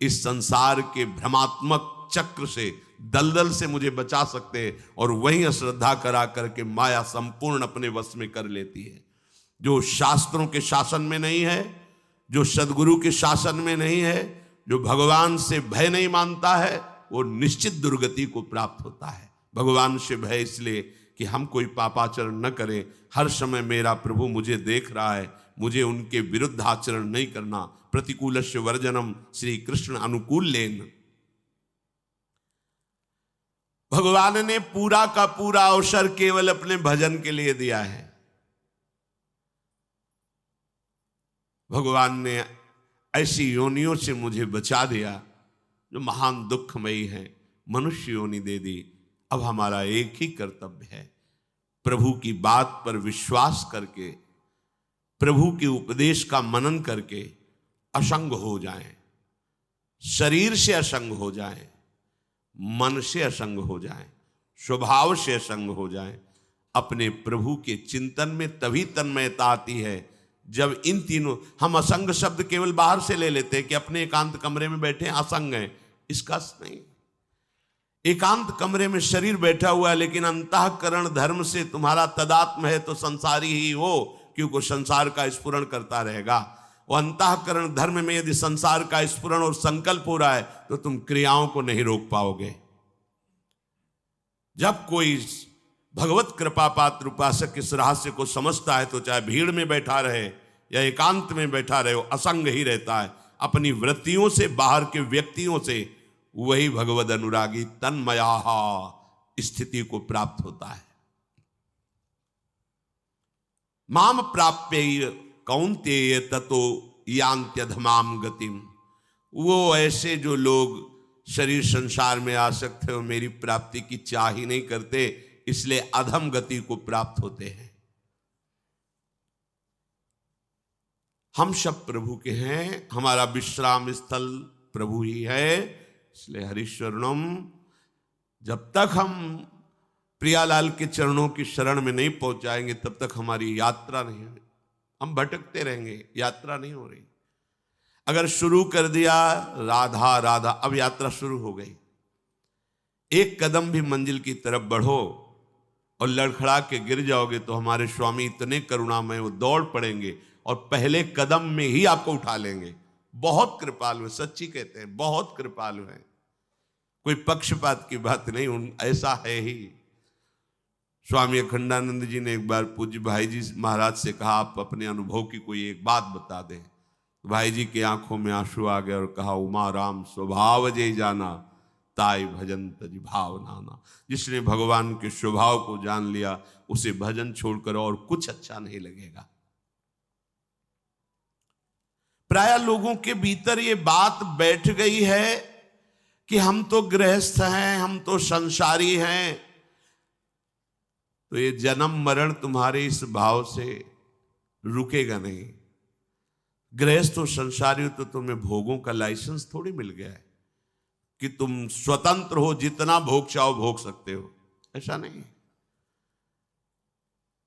इस संसार के भ्रमात्मक चक्र से, दलदल से मुझे बचा सकते हैं, और वहीं अश्रद्धा करा करके माया संपूर्ण अपने वश में कर लेती है। जो शास्त्रों के शासन में नहीं है, जो सदगुरु के शासन में नहीं है, जो भगवान से भय नहीं मानता है, वो निश्चित दुर्गति को प्राप्त होता है। भगवान से भय इसलिए कि हम कोई पापाचरण न करें, हर समय मेरा प्रभु मुझे देख रहा है, मुझे उनके विरुद्ध आचरण नहीं करना। प्रतिकूलस्य वर्जनम श्री कृष्ण अनुकूलेन। भगवान ने पूरा का पूरा अवसर केवल अपने भजन के लिए दिया है। भगवान ने ऐसी योनियों से मुझे बचा दिया जो महान दुखमयी है, मनुष्य योनि दे दी। अब हमारा एक ही कर्तव्य है, प्रभु की बात पर विश्वास करके प्रभु के उपदेश का मनन करके असंग हो जाएं, शरीर से असंग हो जाएं, मन से असंग हो जाएं, स्वभाव से असंग हो जाएं, अपने प्रभु के चिंतन में तभी तन्मयता आती है जब इन तीनों, हम असंग शब्द केवल बाहर से ले लेते हैं कि अपने एकांत कमरे में बैठे असंग हैं, इसका अर्थ नहीं। एकांत कमरे में शरीर बैठा हुआ है लेकिन अंतःकरण धर्म से तुम्हारा तदात्म है तो संसारी ही हो, क्योंकि संसार का स्फुरण करता रहेगा। वो अंतःकरण धर्म में यदि संसार का स्फुरण और संकल्प हो रहा है तो तुम क्रियाओं को नहीं रोक पाओगे। जब कोई भगवत कृपा पात्र उपासक इस रहस्य को समझता है तो चाहे भीड़ में बैठा रहे या एकांत में बैठा रहे, वो असंग ही रहता है। अपनी वृत्तियों से, बाहर के व्यक्तियों से वही भगवद अनुरागी तन्मया स्थिति को प्राप्त होता है। माम प्राप्य कौन्तेय ततो यान्त्यधमाम गतिम। वो ऐसे जो लोग शरीर संसार में आसक्त है वो मेरी प्राप्ति की चाह ही नहीं करते, इसलिए अधम गति को प्राप्त होते हैं। हम सब प्रभु के हैं, हमारा विश्राम स्थल प्रभु ही है, इसलिए हरिशरणम। जब तक हम प्रियालाल के चरणों की शरण में नहीं पहुंचाएंगे तब तक हमारी यात्रा नहीं होगी। हम भटकते रहेंगे, यात्रा नहीं हो रही। अगर शुरू कर दिया राधा राधा, अब यात्रा शुरू हो गई। एक कदम भी मंजिल की तरफ बढ़ो और लड़खड़ा के गिर जाओगे तो हमारे स्वामी इतने करुणामय, वो दौड़ पड़ेंगे और पहले कदम में ही आपको उठा लेंगे। बहुत कृपालु है, सच्ची कहते हैं, बहुत कृपालु है। कोई पक्षपात की बात नहीं, ऐसा है ही। स्वामी अखंडानंद जी ने एक बार पूज्य भाई जी महाराज से कहा, आप अपने अनुभव की कोई एक बात बता दें। भाई जी की आंखों में आंसू आ गए और कहा, उमा राम स्वभाव जय जाना ताई भजन तज भाव नाना। जिसने भगवान के स्वभाव को जान लिया उसे भजन छोड़कर और कुछ अच्छा नहीं लगेगा। प्राय लोगों के भीतर ये बात बैठ गई है कि हम तो गृहस्थ हैं, हम तो संसारी हैं, तो ये जन्म मरण तुम्हारे इस भाव से रुकेगा नहीं। गृहस्थ और संसारी हो तो तुम्हें भोगों का लाइसेंस थोड़ी मिल गया है कि तुम स्वतंत्र हो, जितना भोग चाहो भोग सकते हो, ऐसा नहीं।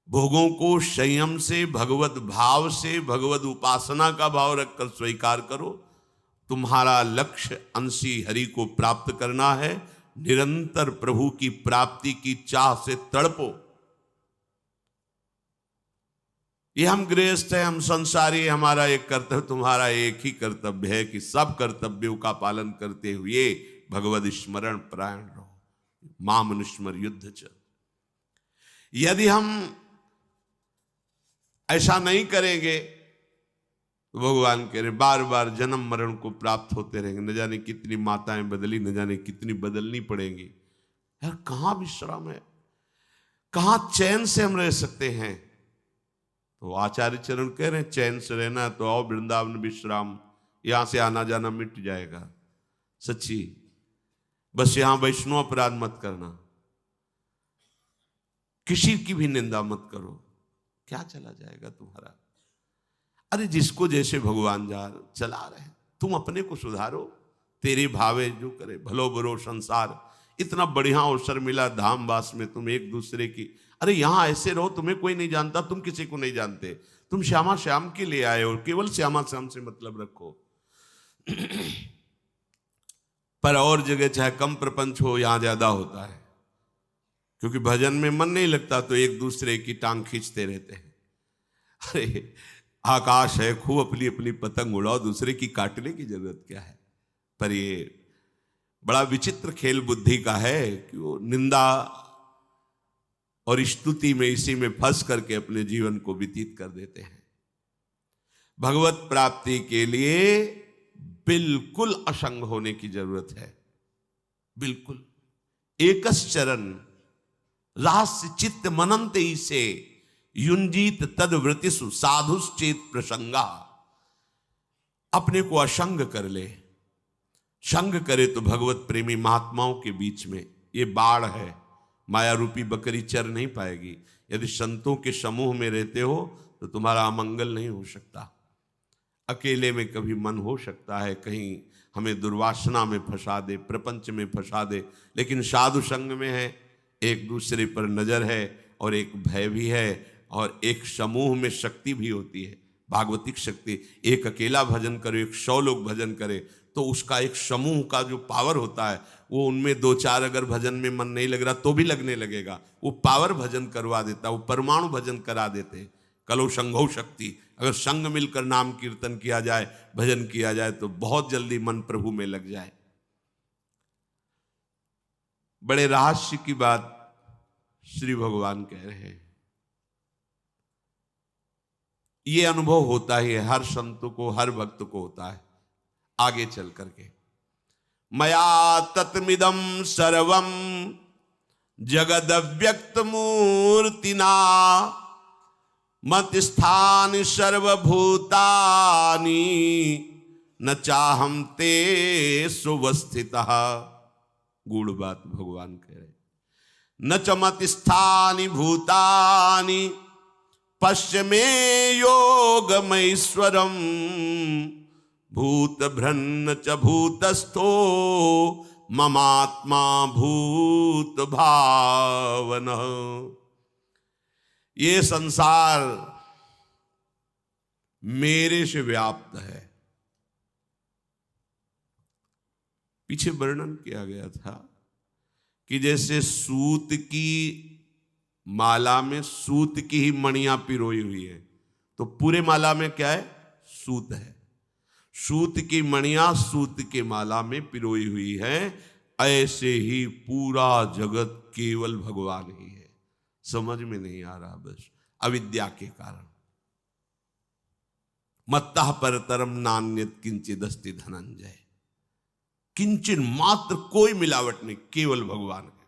भोगों को संयम से, भगवत भाव से, भगवत उपासना का भाव रखकर स्वीकार करो। तुम्हारा लक्ष्य अंशी हरि को प्राप्त करना है। निरंतर प्रभु की प्राप्ति की चाह से तड़पो। ये हम गृहस्थ हैं, हम संसारी, हमारा एक कर्तव्य, तुम्हारा एक ही कर्तव्य है कि सब कर्तव्यों का पालन करते हुए भगवद स्मरण परायण रहो। माम अनुस्मर युद्ध च। यदि हम ऐसा नहीं करेंगे तो भगवान कह रहे बार बार जन्म मरण को प्राप्त होते रहेंगे। न जाने कितनी माताएं बदली, न जाने कितनी बदलनी पड़ेंगी। यार कहां विश्राम है, कहां चैन से हम रह सकते हैं। तो आचार्य चरण कह रहे हैं चैन से रहना है तो आओ वृंदावन विश्राम, यहां से आना जाना मिट जाएगा। सच्ची, बस यहां वैष्णव अपराध मत करना, किसी की भी निंदा मत करो, क्या चला जाएगा तुम्हारा। अरे जिसको जैसे भगवान चला रहे, तुम अपने को सुधारो। तेरे भावे जो करे भलो बुरो संसार। इतना बढ़िया अवसर मिला धाम वास में, तुम एक दूसरे की, अरे यहां ऐसे रहो, तुम्हें कोई नहीं जानता, तुम किसी को नहीं जानते, तुम श्यामा श्याम के लिए आए हो, केवल श्यामा श्याम से मतलब रखो। पर और जगह चाहे कम प्रपंच हो, यहां ज्यादा होता है, क्योंकि भजन में मन नहीं लगता तो एक दूसरे की टांग खींचते रहते हैं। अरे आकाश है, खूब अपनी अपनी पतंग उड़ाओ, दूसरे की काटने की जरूरत क्या है। पर ये बड़ा विचित्र खेल बुद्धि का है कि वो निंदा और स्तुति में, इसी में फंस करके अपने जीवन को व्यतीत कर देते हैं। भगवत प्राप्ति के लिए बिल्कुल असंग होने की जरूरत है, बिल्कुल। एकस चरण रहस्य चित्त मनंत से युंजीत तद वृतिषु साधुश्चेत प्रसंगा। अपने को असंग कर ले, संग करे तो भगवत प्रेमी महात्माओं के बीच में ये बाढ़ है, माया रूपी बकरी चर नहीं पाएगी। यदि संतों के समूह में रहते हो तो तुम्हारा अमंगल नहीं हो सकता। अकेले में कभी मन हो सकता है कहीं हमें दुर्वासना में फंसा दे, प्रपंच में फंसा दे, लेकिन साधु संग में है, एक दूसरे पर नजर है और एक भय भी है और एक समूह में शक्ति भी होती है, भागवतिक शक्ति। एक अकेला भजन करे, 100 लोग भजन करे तो उसका एक समूह का जो पावर होता है वो उनमें 2-4 अगर भजन में मन नहीं लग रहा तो भी लगने लगेगा। वो पावर भजन करवा देता, वो परमाणु भजन करा देते। कलो संघो शक्ति। अगर संग मिलकर नाम कीर्तन किया जाए, भजन किया जाए तो बहुत जल्दी मन प्रभु में लग जाए। बड़े रहस्य की बात श्री भगवान कह रहे हैं। ये अनुभव होता ही है, हर संत को, हर भक्त को होता है। आगे चल करके मया तत्मिदं सर्वं जगदव्यक्त मूर्तिना मत स्थान सर्वभूतानि न चाहम ते सुवस्थितः। गूढ़ बात भगवान कह रहे, न च मत स्थानि भूतानि पश्चिमे योगमैश्वरम भूत भ्रन्न च भूतस्थो ममात्मा भूत भावन। ये संसार मेरे से व्याप्त है। पीछे वर्णन किया गया था कि जैसे सूत की माला में सूत की ही मणियां पिरोई हुई है, तो पूरे माला में क्या है? सूत है। सूत की मणियां सूत के माला में पिरोई हुई है। ऐसे ही पूरा जगत केवल भगवान ही है। समझ में नहीं आ रहा, बस अविद्या के कारण। मत्तः परतरम नान्यत किंचिदस्ति धनंजय। किंचन मात्र कोई मिलावट नहीं, केवल भगवान है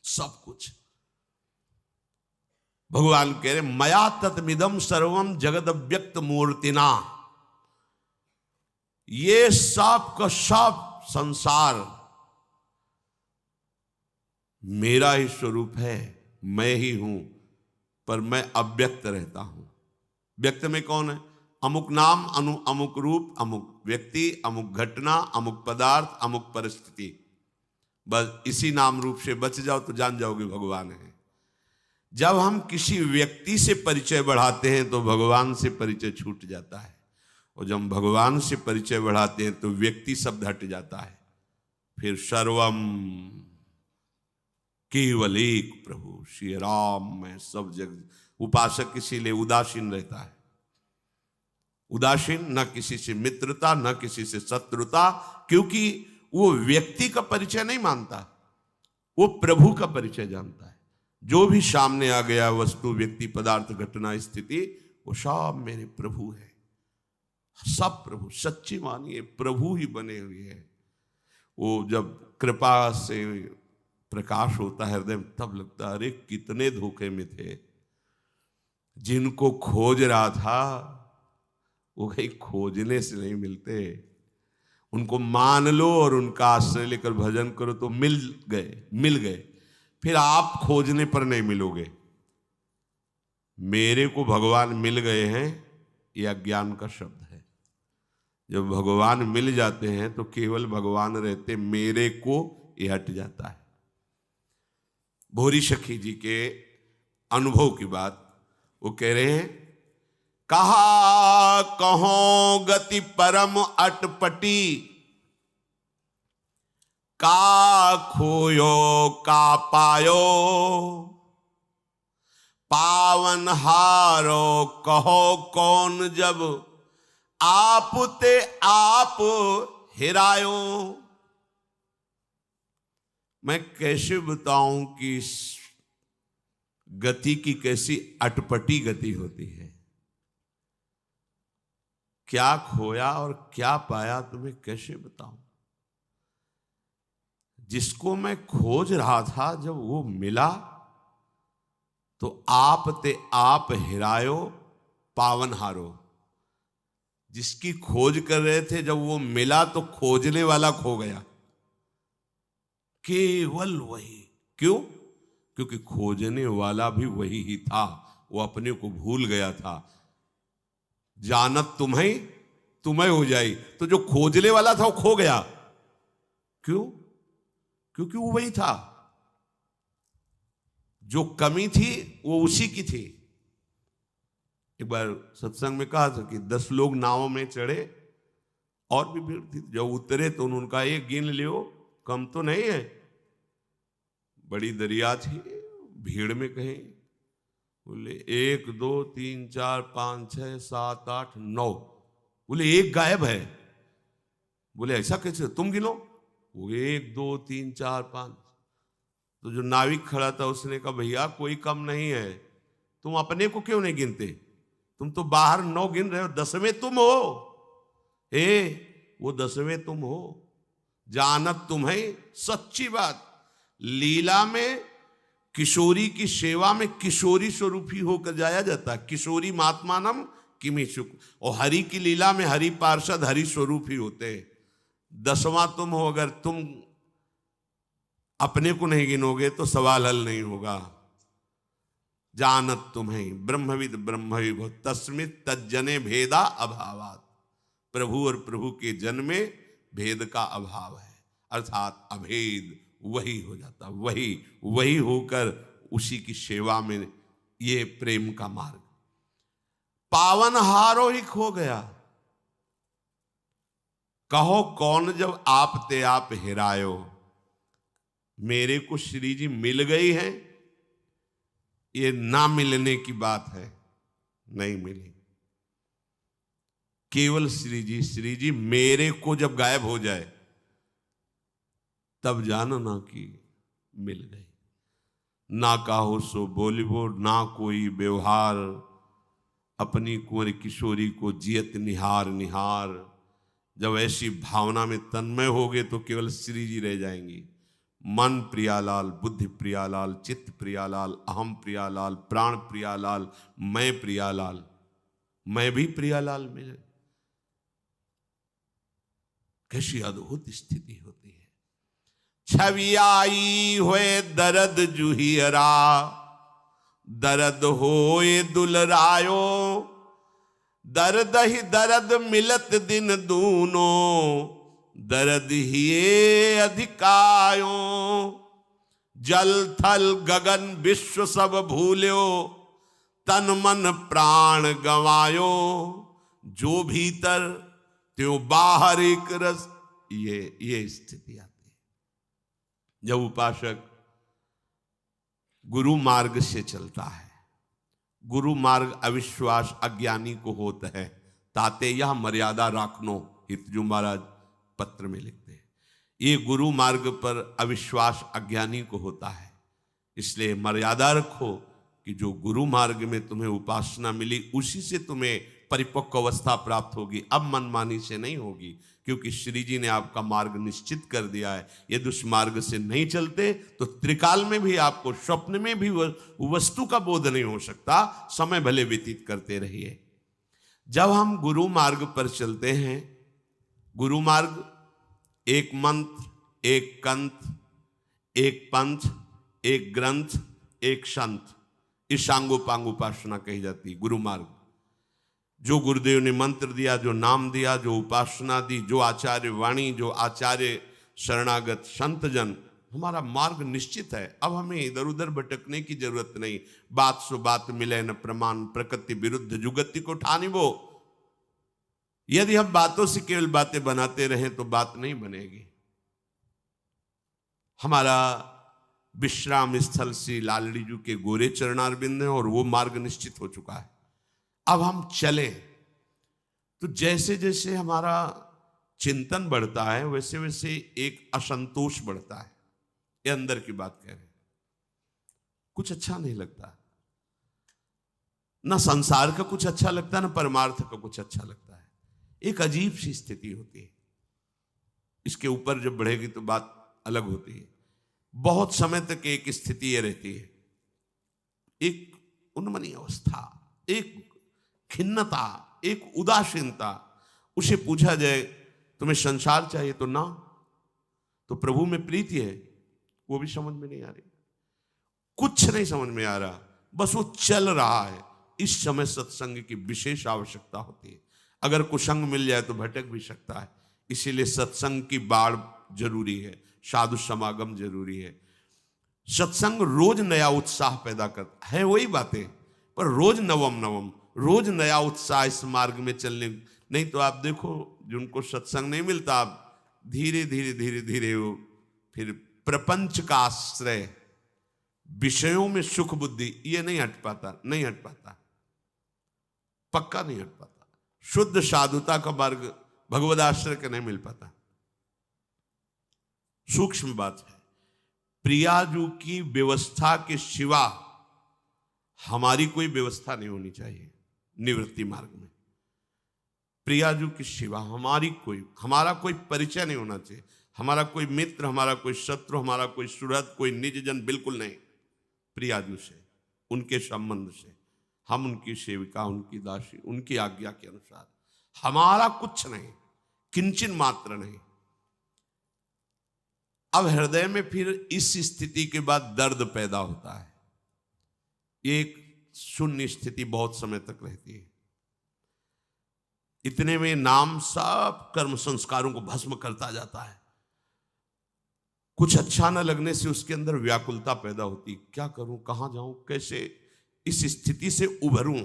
सब कुछ। भगवान कह रहे मया तत्मिदम सर्वम जगदव्यक्त मूर्तिना। ये सब का सब संसार मेरा ही स्वरूप है, मैं ही हूं, पर मैं अव्यक्त रहता हूं। व्यक्त में कौन है? अमुक नाम, अमुक रूप, अमुक व्यक्ति, अमुक घटना, अमुक पदार्थ, अमुक परिस्थिति। बस इसी नाम रूप से बच जाओ तो जान जाओगे भगवान है। जब हम किसी व्यक्ति से परिचय बढ़ाते हैं तो भगवान से परिचय छूट जाता है, और जब भगवान से परिचय बढ़ाते हैं तो व्यक्ति शब्द हट जाता है। फिर सर्वम केवल एक प्रभु श्री राम में सब जग। उपासक इसीलिए उदासीन रहता है। उदासीन, न किसी से मित्रता, न किसी से शत्रुता, क्योंकि वो व्यक्ति का परिचय नहीं मानता, वो प्रभु का परिचय जानता है। जो भी सामने आ गया वस्तु, व्यक्ति, पदार्थ, घटना, स्थिति, वो सब मेरे प्रभु है। सब प्रभु, सच्ची मानिए प्रभु ही बने हुए हैं। वो जब कृपा से प्रकाश होता है हृदय में, तब लगता है अरे कितने धोखे में थे। जिनको खोज रहा था वो कहीं खोजने से नहीं मिलते। उनको मान लो और उनका आश्रय लेकर भजन करो तो मिल गए। फिर आप खोजने पर नहीं मिलोगे। मेरे को भगवान मिल गए हैं, यह अज्ञान का शब्द है। जब भगवान मिल जाते हैं तो केवल भगवान रहते, मेरे को यह हट जाता है। भोरी सखी जी के अनुभव की बात वो कह रहे हैं, कहा कहो गति परम अटपटी, का खोयो का पायो, पावन हारो कहो कौन जब, आप ते आप हिरायो। मैं कैसे बताऊं कि इस गति की कैसी अटपटी गति होती है। क्या खोया और क्या पाया तुम्हें कैसे बताऊं। जिसको मैं खोज रहा था जब वो मिला तो आप ते आप हिरायो पावन हारो। जिसकी खोज कर रहे थे जब वो मिला तो खोजने वाला खो गया। केवल वही। क्यों? क्योंकि खोजने वाला भी वही ही था, वो अपने को भूल गया था। जानत तुम्हें तुम्हें हो जाई, तो जो खोजने वाला था वो खो गया। क्यों? क्योंकि वो वही था, जो कमी थी वो उसी की थी। एक बार सत्संग में कहा था कि 10 लोग नाव में चढ़े और भी भीड़ थी, जब उतरे तो उन्होंने कहा एक गिन लियो, कम तो नहीं है। बड़ी दरिया थी, भीड़ में कहीं बोले 1 2 3 4 5 6 7 8 9, बोले एक गायब है। बोले ऐसा कैसे, तुम गिनो। वो 1 2 3 4 5। तो जो नाविक खड़ा था उसने कहा भैया कोई कम नहीं है, तुम अपने को क्यों नहीं गिनते? तुम तो बाहर 9 गिन रहे हो, 10वें तुम हो। वो 10वें तुम हो। जानत तुम्हें, सच्ची बात। लीला में किशोरी की सेवा में किशोरी स्वरूप ही होकर जाया जाता है। किशोरी महात्मानम किमिशुक। और हरि की लीला में हरि पार्षद हरि स्वरूप ही होते हैं। 10वां तुम हो। अगर तुम अपने को नहीं गिनोगे तो सवाल हल नहीं होगा। जानत तुम्हें ब्रह्मविद ब्रह्मविभो तस्मित तज्जने भेदा अभावात। प्रभु और प्रभु के जन में भेद का अभाव है, अर्थात अभेद वही हो जाता, वही होकर उसी की सेवा में ये प्रेम का मार्ग। पावन हारो ही खो गया, कहो कौन जब आप ते आप हिरायो। मेरे को श्री जी मिल गई है, ये ना मिलने की बात है, नहीं मिली। केवल श्री जी मेरे को जब गायब हो जाए तब जानो ना कि मिल गई। ना काहो सो बोलिबो, ना कोई व्यवहार, अपनी कुंवर किशोरी को जियत निहार निहार। जब ऐसी भावना में तन्मय होगे तो केवल श्री जी रह जाएंगी। मन प्रियालाल, बुद्धि प्रियालाल, चित्त प्रियालाल, अहम प्रियालाल, प्राण प्रियालाल, मैं प्रियालाल, मैं भी प्रियालाल में। कैसी अद्भुत स्थिति होती है। छवि आई होए दर्द जुहियरा, दर्द होए दुलरायो। दर्द ही दर्द मिलत दिन दूनो, दर्द ही अधिकायो। जल थल गगन विश्व सब भूल्यो, तन मन प्राण गवायो। जो भीतर त्यों बाहर एक रस। ये स्थिति आती है जब उपासक गुरु मार्ग से चलता है। गुरु मार्ग अविश्वास अज्ञानी को होता है, ताते यह मर्यादा राखनो, हितजू महाराज पत्र में लिखते हैं। ये गुरु मार्ग पर अविश्वास अज्ञानी को होता है, इसलिए मर्यादा रखो कि जो गुरु मार्ग में तुम्हें उपासना मिली उसी से तुम्हें परिपक्व अवस्था प्राप्त होगी। अब मनमानी से नहीं होगी, क्योंकि श्री जी ने आपका मार्ग निश्चित कर दिया है। यदि उस मार्ग से नहीं चलते तो त्रिकाल में भी आपको, स्वप्न में भी वस्तु का बोध नहीं हो सकता। समय भले व्यतीत करते रहिए। जब हम गुरु मार्ग पर चलते हैं, गुरु मार्ग एक मंत्र, एक कंठ, एक पंथ, एक ग्रंथ, एक संत, इस सांगोपांग उपासना कही जाती है। गुरु मार्ग जो गुरुदेव ने मंत्र दिया, जो नाम दिया, जो उपासना दी, जो आचार्य वाणी, जो आचार्य शरणागत संतजन, हमारा मार्ग निश्चित है। अब हमें इधर उधर भटकने की जरूरत नहीं। बात सो बात मिले न प्रमाण, प्रकृति विरुद्ध जुगति को ठानी वो। यदि हम बातों से केवल बातें बनाते रहें तो बात नहीं बनेगी। हमारा विश्राम स्थल श्री लालड़ी जी के गोरे चरणारविंद है और वो मार्ग निश्चित हो चुका है। अब हम चले तो जैसे जैसे हमारा चिंतन बढ़ता है वैसे वैसे एक असंतोष बढ़ता है। ये अंदर की बात कह रहे हैं। कुछ अच्छा नहीं लगता, ना संसार का कुछ अच्छा लगता, ना परमार्थ का कुछ अच्छा लगता है। एक अजीब सी स्थिति होती है। इसके ऊपर जब बढ़ेगी तो बात अलग होती है। बहुत समय तक एक स्थिति ये रहती है, एक उन्मनी अवस्था, एक खिन्नता, एक उदासीनता। उसे पूछा जाए तुम्हें संसार चाहिए तो ना, तो प्रभु में प्रीति है, वो भी समझ में नहीं आ रही। कुछ नहीं समझ में आ रहा, बस वो चल रहा है। इस समय सत्संग की विशेष आवश्यकता होती है। अगर कुसंग मिल जाए तो भटक भी सकता है। इसीलिए सत्संग की बाढ़ जरूरी है, साधु समागम जरूरी है। सत्संग रोज नया उत्साह पैदा करता है, वही बातें, पर रोज नवम नवम, रोज नया उत्साह इस मार्ग में चलने। नहीं तो आप देखो जिनको सत्संग नहीं मिलता, आप धीरे धीरे धीरे धीरे वो फिर प्रपंच का आश्रय, विषयों में सुख बुद्धि, ये नहीं हट पाता, नहीं हट पाता, पक्का नहीं हट पाता। शुद्ध साधुता का मार्ग भगवदाश्रय के नहीं मिल पाता। सूक्ष्म बात है। प्रियाजू की व्यवस्था के सिवा हमारी कोई व्यवस्था नहीं होनी चाहिए निवृत्ति मार्ग में। प्रियाजू के सिवा हमारा कोई परिचय नहीं होना चाहिए। हमारा कोई मित्र, हमारा कोई शत्रु, हमारा कोई सुहृद, कोई निज जन, बिल्कुल नहीं। प्रियाजू से, उनके संबंध से, हम उनकी सेविका, उनकी दासी, उनकी आज्ञा के अनुसार, हमारा कुछ नहीं, किंचन मात्र नहीं। अब हृदय में फिर इस स्थिति के बाद दर्द पैदा होता है। एक शून्य स्थिति बहुत समय तक रहती है। इतने में नाम सब कर्म संस्कारों को भस्म करता जाता है। कुछ अच्छा न लगने से उसके अंदर व्याकुलता पैदा होती। क्या करूं, कहां जाऊं, कैसे इस स्थिति से उभरूं।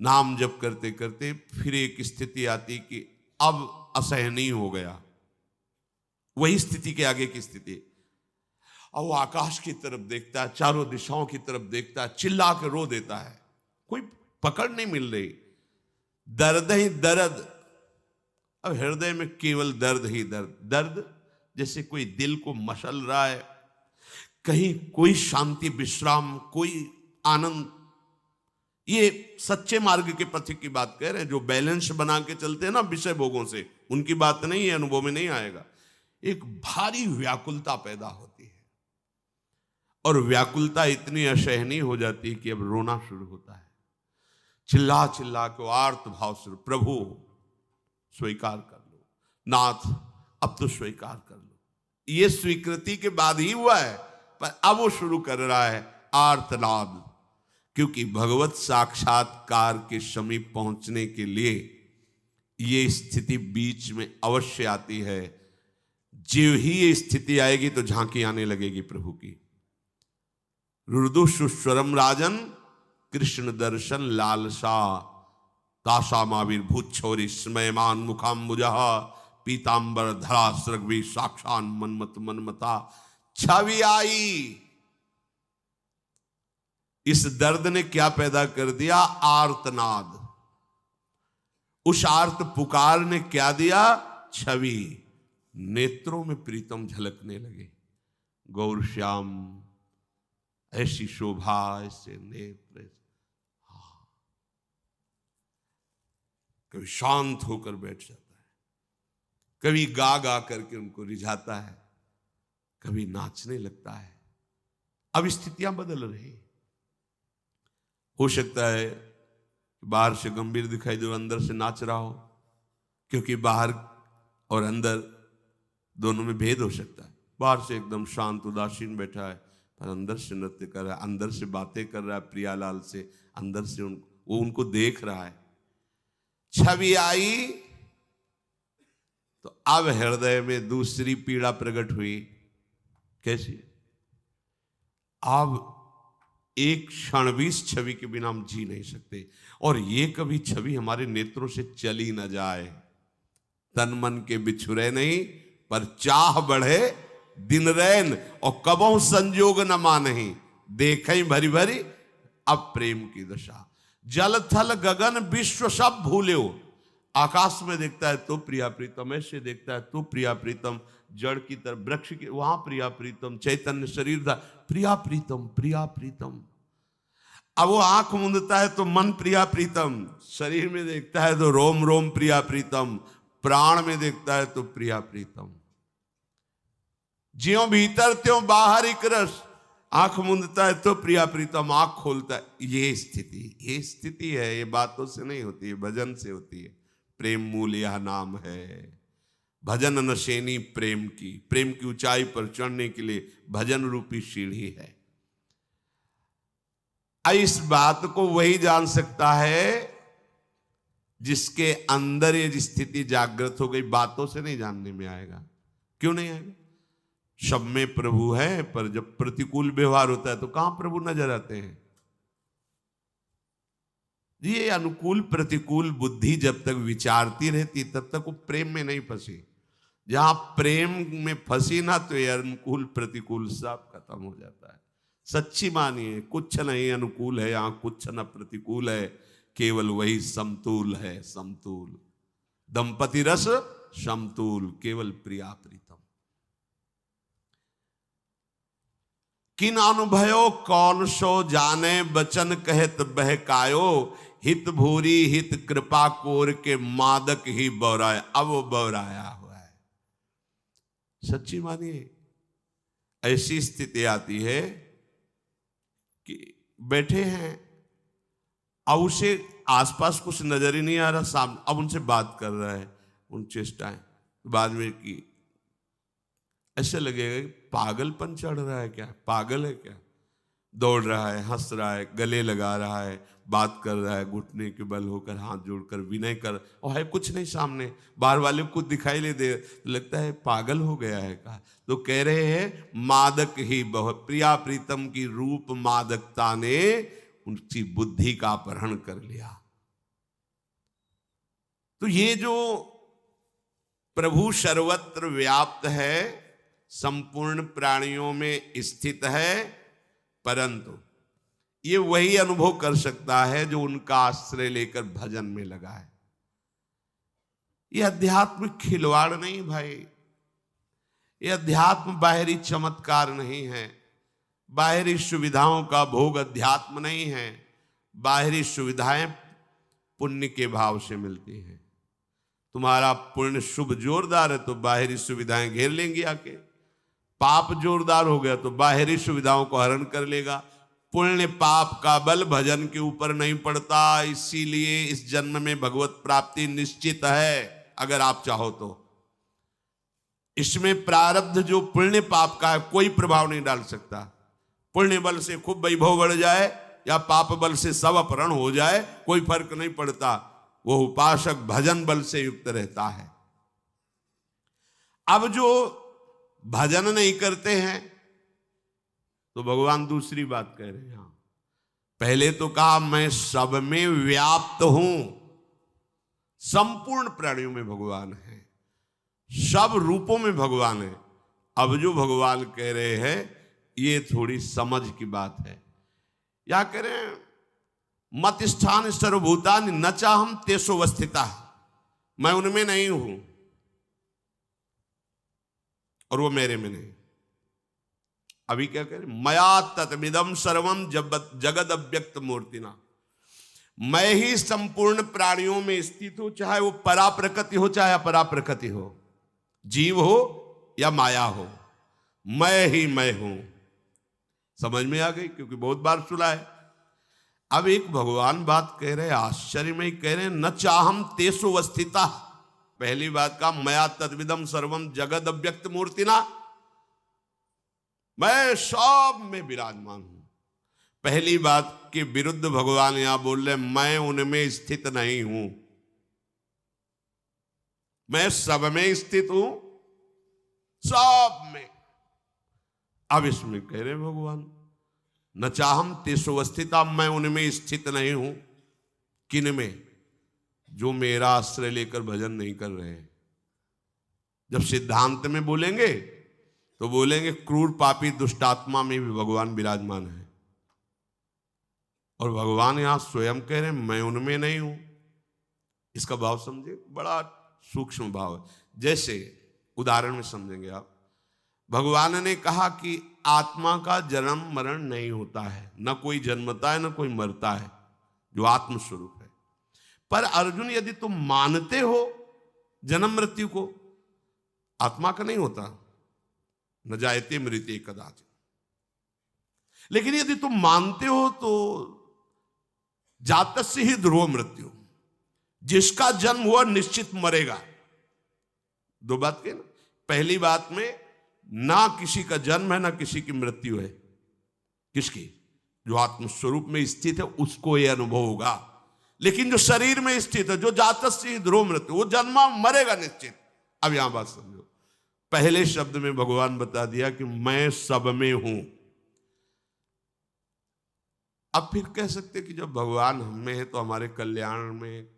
नाम जप करते करते फिर एक स्थिति आती कि अब असहनीय हो गया। वही स्थिति के आगे की स्थिति, और वो आकाश की तरफ देखता है, चारों दिशाओं की तरफ देखता है, चिल्ला के रो देता है। कोई पकड़ नहीं मिल रही, दर्द ही दर्द। अब हृदय में केवल दर्द ही दर्द, दर्द जैसे कोई दिल को मसल रहा है। कहीं कोई शांति, विश्राम, कोई आनंद। ये सच्चे मार्ग के पथिक की बात कह रहे हैं, जो बैलेंस बना के चलते हैं ना विषय भोगों से, उनकी बात नहीं है, अनुभव में नहीं आएगा। एक भारी व्याकुलता पैदा होती है, और व्याकुलता इतनी असहनीय हो जाती है कि अब रोना शुरू होता है। चिल्ला चिल्ला के आर्त भाव से, प्रभु स्वीकार कर लो, नाथ अब तो स्वीकार कर लो। ये स्वीकृति के बाद ही हुआ है, पर अब वो शुरू कर रहा है आर्तनाद। क्योंकि भगवत साक्षात्कार के समीप पहुंचने के लिए ये स्थिति बीच में अवश्य आती है। जो ही ये स्थिति आएगी तो झांकी आने लगेगी प्रभु की। रुदु सुस्वरम राजन, कृष्ण दर्शन लालसा, तासामाविर्भूत छोरी स्मयमान मुखाम्बुजः, पीतांबर धरा सृग्वी साक्षान मनमत मनमता। छवि आई। इस दर्द ने क्या पैदा कर दिया? आर्तनाद। उस आर्त पुकार ने क्या दिया? छवि। नेत्रों में प्रीतम झलकने लगे। गौर श्याम, ऐसी शोभा, ऐसे नेत्र। कभी शांत होकर बैठ जाता है, कभी गा गा करके उनको रिझाता है, कभी नाचने लगता है। अब स्थितियां बदल रही। हो सकता है बाहर से गंभीर दिखाई दे, अंदर से नाच रहा हो, क्योंकि बाहर और अंदर दोनों में भेद हो सकता है। बाहर से एकदम शांत उदासीन बैठा है, पर अंदर से नृत्य कर रहा है, अंदर से बातें कर रहा है प्रियालाल से, अंदर से वो उनको देख रहा है। छवि आई तो अब हृदय में दूसरी पीड़ा प्रकट हुई। कैसी? अब एक क्षण भी इस छवि के बिना हम जी नहीं सकते, और ये कभी छवि हमारे नेत्रों से चली न जाए। तन मन के बिछुरे नहीं, पर चाह बढ़े दिन रैन, और कबों संजोग न मानही, देखें भरी भरी अब प्रेम की दशा। जल थल गगन विश्व सब भूल्यो। आकाश में देखता है तो प्रिया प्रीतम, ऐसे देखता है तो प्रिया प्रीतम, जड़ की तरफ वृक्ष के वहां प्रिया प्रीतम, चैतन्य शरीर था प्रिया प्रीतम प्रिया प्रीतम। अब वो आंख मूंदता है तो मन प्रिया प्रीतम, शरीर में देखता है तो रोम रोम प्रिया प्रीतम, प्राण में देखता है तो प्रिया प्रीतम। ज्यों भीतर त्यों बाहर एक रस। आंख मूंदता है तो प्रिया प्रीतम, आंख खोलता है। ये स्थिति है। ये बातों से नहीं होती है, भजन से होती है। प्रेम मूल यह नाम है, भजन नशेनी प्रेम की ऊंचाई पर चढ़ने के लिए भजन रूपी सीढ़ी है। इस बात को वही जान सकता है जिसके अंदर ये स्थिति जागृत हो गई। बातों से नहीं जानने में आएगा। क्यों नहीं आएगा? सब में प्रभु है, पर जब प्रतिकूल व्यवहार होता है तो कहां प्रभु नजर आते हैं? ये अनुकूल प्रतिकूल बुद्धि जब तक विचारती रहती तब तक वो प्रेम में नहीं फंसी। जहां प्रेम में फंसी ना तो ये अनुकूल प्रतिकूल सब खत्म हो जाता है। सच्ची मानिए, कुछ नहीं अनुकूल है यहां, कुछ न प्रतिकूल है, केवल वही समतूल है। समतूल दंपति रस समतूल, केवल प्रिया प्रीतम। किन अनुभयो कौन सो जाने, बचन कहत बहकायो, हित भूरी हित कृपा कोर के मादक ही बौराया। अब वो बौराया हुआ है। सच्ची मानिए, ऐसी स्थिति आती है कि बैठे हैं अब उसे आसपास कुछ नजर ही नहीं आ रहा, सामने अब उनसे बात कर रहा है, उन चेष्टाएं बाद में की ऐसे लगेगा कि पागलपन चढ़ रहा है क्या, पागल है क्या? दौड़ रहा है, हंस रहा है, गले लगा रहा है, बात कर रहा है, घुटने के बल होकर हाथ जोड़कर विनय कर, और है कुछ नहीं सामने, बाहर वाले को दिखाई ले दे, लगता है पागल हो गया है का। तो कह रहे हैं मादक ही बहुत, प्रिया प्रीतम की रूप मादकता ने उनकी बुद्धि का अपहरण कर लिया। तो ये जो प्रभु सर्वत्र व्याप्त है, संपूर्ण प्राणियों में स्थित है, परंतु ये वही अनुभव कर सकता है जो उनका आश्रय लेकर भजन में लगा है। ये अध्यात्म खिलवाड़ नहीं भाई, ये अध्यात्म बाहरी चमत्कार नहीं है, बाहरी सुविधाओं का भोग अध्यात्म नहीं है। बाहरी सुविधाएं पुण्य के भाव से मिलती हैं। तुम्हारा पुण्य शुभ जोरदार है तो बाहरी सुविधाएं घेर लेंगी आके, पाप जोरदार हो गया तो बाहरी सुविधाओं को हरण कर लेगा। पुण्य पाप का बल भजन के ऊपर नहीं पड़ता, इसीलिए इस जन्म में भगवत प्राप्ति निश्चित है अगर आप चाहो तो। इसमें प्रारब्ध जो पुण्य पाप का है कोई प्रभाव नहीं डाल सकता। पुण्य बल से खूब वैभव बढ़ जाए या पाप बल से सब अपहरण हो जाए, कोई फर्क नहीं पड़ता, वो उपासक भजन बल से युक्त रहता है। अब जो भजन नहीं करते हैं तो भगवान दूसरी बात कह रहे हैं। पहले तो कहा मैं सब में व्याप्त हूं, संपूर्ण प्राणियों में भगवान है, सब रूपों में भगवान है। अब जो भगवान कह रहे हैं ये थोड़ी समझ की बात है। या कह रहे हैं मत स्थान सर्वभूतानि न चाहम तेषु अवस्थिता, मैं उनमें नहीं हूं और वो मेरे में नहीं। अभी क्या कह रहे, मया तत्मिदं सर्वम जगद अव्यक्त मूर्तिना, मैं ही संपूर्ण प्राणियों में स्थित हूं, चाहे वो परा प्रकृति हो चाहे अपरा प्रकृति हो, जीव हो या माया हो, मैं ही मैं हूं। समझ में आ गई? क्योंकि बहुत बार सुना है। अब एक भगवान बात कह रहे, आश्चर्य में ही कह रहे, न चाहम तेषु अवस्थिता। पहली बात का मया तद्विदम सर्वम जगद अव्यक्त मूर्तिना, मैं सब में विराजमान हूं। पहली बात के विरुद्ध भगवान यहां बोल रहे, मैं उनमें स्थित नहीं हूं, मैं सब में स्थित हूं, सब में। अब इसमें कह रहे भगवान न चाहम तेषु अवस्थिता, मैं उनमें स्थित नहीं हूं। किन में? जो मेरा आश्रय लेकर भजन नहीं कर रहे हैं। जब सिद्धांत में बोलेंगे तो बोलेंगे क्रूर पापी दुष्टात्मा में भी भगवान विराजमान है, और भगवान यहां स्वयं कह रहे हैं मैं उनमें नहीं हूं। इसका भाव समझे, बड़ा सूक्ष्म भाव है। जैसे उदाहरण में समझेंगे आप, भगवान ने कहा कि आत्मा का जन्म मरण नहीं होता है, न कोई जन्मता है न कोई मरता है, जो आत्म स्वरूप है। पर अर्जुन यदि तुम मानते हो जन्म मृत्यु को, आत्मा का नहीं होता, न जायते मृत्युः कदाचित्, लेकिन यदि तुम मानते हो तो जातस्य ही ध्रुव मृत्यु, जिसका जन्म हुआ निश्चित मरेगा। दो बात की ना। पहली बात में ना किसी का जन्म है ना किसी की मृत्यु है। किसकी? जो आत्मस्वरूप में स्थित है उसको यह अनुभव होगा। लेकिन जो शरीर में स्थित है, जो जातस्य ध्रुव मृत्यु, वो जन्मा मरेगा निश्चित। अब यहां बात समझो। पहले शब्द में भगवान बता दिया कि मैं सब में हूं। अब फिर कह सकते कि जब भगवान हम में है तो हमारे कल्याण में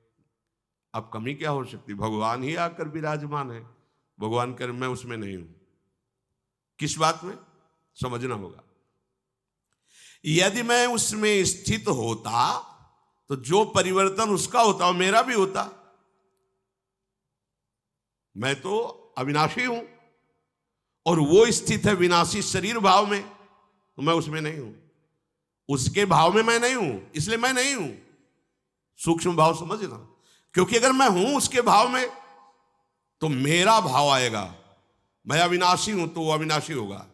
अब कमी क्या हो सकती? भगवान ही आकर विराजमान है। भगवान कर मैं उसमें नहीं हूं। किस बात में? समझना होगा। यदि मैं उसमें स्थित होता तो जो परिवर्तन उसका होता वो मेरा भी होता। मैं तो अविनाशी हूं और वो स्थित है विनाशी शरीर भाव में, तो मैं उसमें नहीं हूं। उसके भाव में मैं नहीं हूं, इसलिए मैं नहीं हूं। सूक्ष्म भाव समझना। क्योंकि अगर मैं हूं उसके भाव में तो मेरा भाव आएगा। मैं अविनाशी हूं तो वो अविनाशी होगा।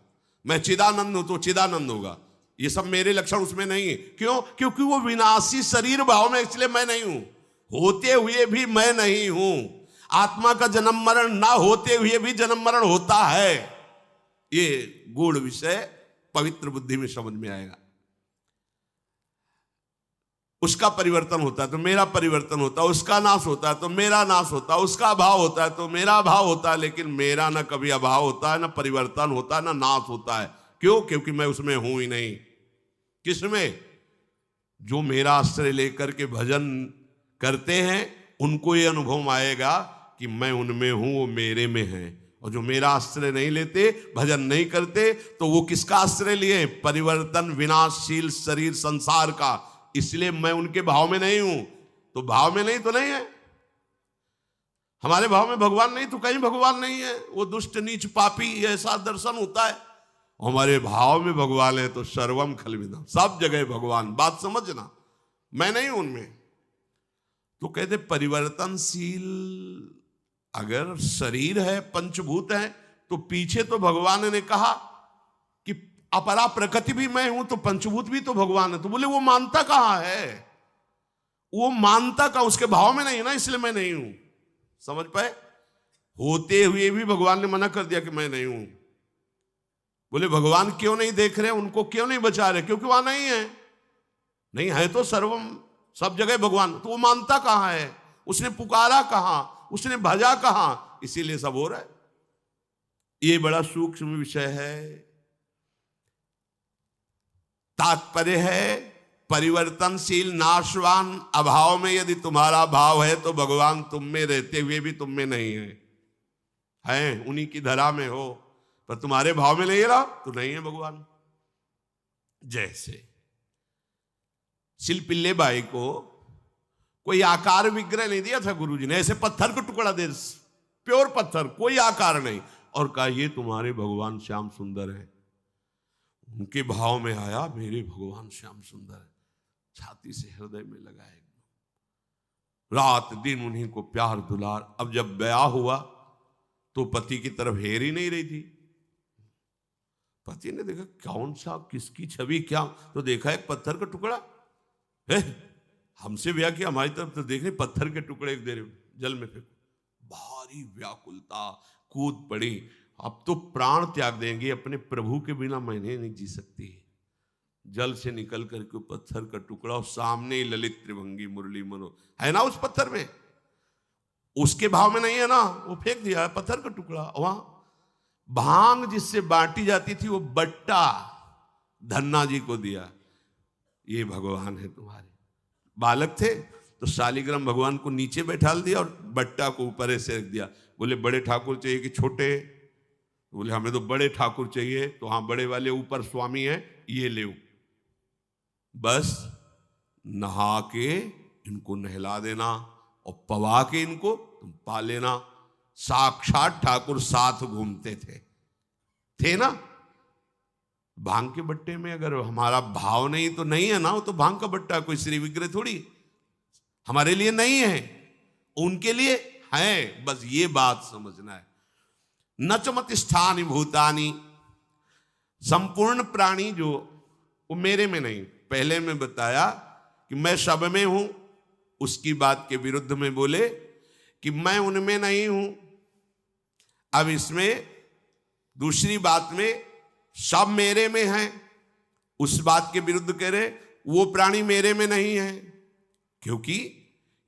मैं चिदानंद हूं तो चिदानंद होगा। ये सब मेरे लक्षण उसमें नहीं है। क्यों? क्योंकि वो विनाशी शरीर भाव में, इसलिए मैं नहीं हूं। होते हुए भी मैं नहीं हूं। आत्मा का जन्म मरण ना होते हुए भी जन्म मरण होता है। ये गूढ़ विषय पवित्र बुद्धि में समझ में आएगा। उसका परिवर्तन होता है तो मेरा परिवर्तन होता है, उसका नाश होता है तो मेरा नाश होता है, उसका अभाव होता है तो मेरा अभाव होता है। लेकिन मेरा ना कभी अभाव होता है, ना परिवर्तन होता है, ना नाश होता है। क्यों? क्योंकि मैं उसमें हूं ही नहीं। किसमें? जो मेरा आश्रय लेकर के भजन करते हैं उनको ये अनुभव आएगा कि मैं उनमें हूं, वो मेरे में है। और जो मेरा आश्रय नहीं लेते, भजन नहीं करते, तो वो किसका आश्रय लिए? परिवर्तन विनाशशील शरीर संसार का। इसलिए मैं उनके भाव में नहीं हूं। तो भाव में नहीं तो नहीं है। हमारे भाव में भगवान नहीं तो कहीं भगवान नहीं है। वो दुष्ट नीच पापी ऐसा दर्शन होता है। हमारे भाव में भगवान है तो सर्वम खलविदम, सब जगह भगवान। बात समझना, मैं नहीं हूं उनमें। तो कहते परिवर्तनशील अगर शरीर है, पंचभूत है, तो पीछे तो भगवान ने कहा कि अपरा प्रकृति भी मैं हूं, तो पंचभूत भी तो भगवान है। तो बोले वो मानता कहां है? वो मानता का उसके भाव में नहीं है ना, इसलिए मैं नहीं हूं। समझ पाए? होते हुए भी भगवान ने मना कर दिया कि मैं नहीं हूं। बोले भगवान क्यों नहीं देख रहे, उनको क्यों नहीं बचा रहे? क्योंकि वहां नहीं है। नहीं है तो सर्वम, सब जगह भगवान। तो वो मानता कहां है? उसने पुकारा कहां? उसने भजा कहां? इसीलिए सब हो रहा है। ये बड़ा सूक्ष्म विषय है। तात्पर्य है परिवर्तनशील नाशवान अभाव में यदि तुम्हारा भाव है तो भगवान तुम में रहते हुए भी तुम में नहीं है उन्हीं की धरा में हो, पर तुम्हारे भाव में नहीं रहा तो नहीं है भगवान। जैसे शिल्पिल्ले बाई को कोई आकार विग्रह नहीं दिया था गुरुजी ने, ऐसे पत्थर को टुकड़ा दे, प्योर पत्थर, कोई आकार नहीं, और कहा ये तुम्हारे भगवान श्याम सुंदर है। उनके भाव में आया मेरे भगवान श्याम सुंदर है, छाती से हृदय में लगाए, रात दिन उन्हीं को प्यार दुलार। अब जब ब्याह हुआ तो पति की तरफ हेर ही नहीं रही थी। पति ने देखा कौन सा किसकी छवि क्या, तो देखा एक पत्थर का टुकड़ा है। हमसे ब्याह किया, हमारी तरफ तो देख रहे पत्थर के टुकड़े एक देर जल में फेंक। भारी व्याकुलता, कूद पड़ी। अब तो प्राण त्याग देंगे, अपने प्रभु के बिना मैं नहीं जी सकती। जल से निकल करके पत्थर का टुकड़ा, और सामने ही ललित त्रिभंगी मुरली मनो है ना उस पत्थर में, उसके भाव में नहीं है ना, वो फेंक दिया है पत्थर का टुकड़ा। वहां भांग जिससे बांटी जाती थी वो बट्टा धन्ना जी को दिया। ये भगवान है तुम्हारे। बालक थे तो शालिग्राम भगवान को नीचे बैठा दिया और बट्टा को ऊपर ऐसे रख दिया। बोले बड़े ठाकुर चाहिए कि छोटे? बोले हमें तो बड़े ठाकुर चाहिए। तो हाँ बड़े वाले ऊपर स्वामी है, ये ले बस नहा के इनको नहला देना और पवा के इनको तुम पा लेना। साक्षात ठाकुर साथ घूमते थे ना। भांग के बट्टे में अगर हमारा भाव नहीं तो नहीं है ना, वो तो भांग का बट्टा, कोई श्री विग्रह थोड़ी हमारे लिए नहीं है, उनके लिए है। बस ये बात समझना है। नचमत स्थानि भूतानि, संपूर्ण प्राणी जो वो मेरे में नहीं। पहले में बताया कि मैं सब में हूं, उसकी बात के विरुद्ध में बोले कि मैं उनमें नहीं हूं। अब इसमें दूसरी बात में सब मेरे में है, उस बात के विरुद्ध कह रहे वो प्राणी मेरे में नहीं है, क्योंकि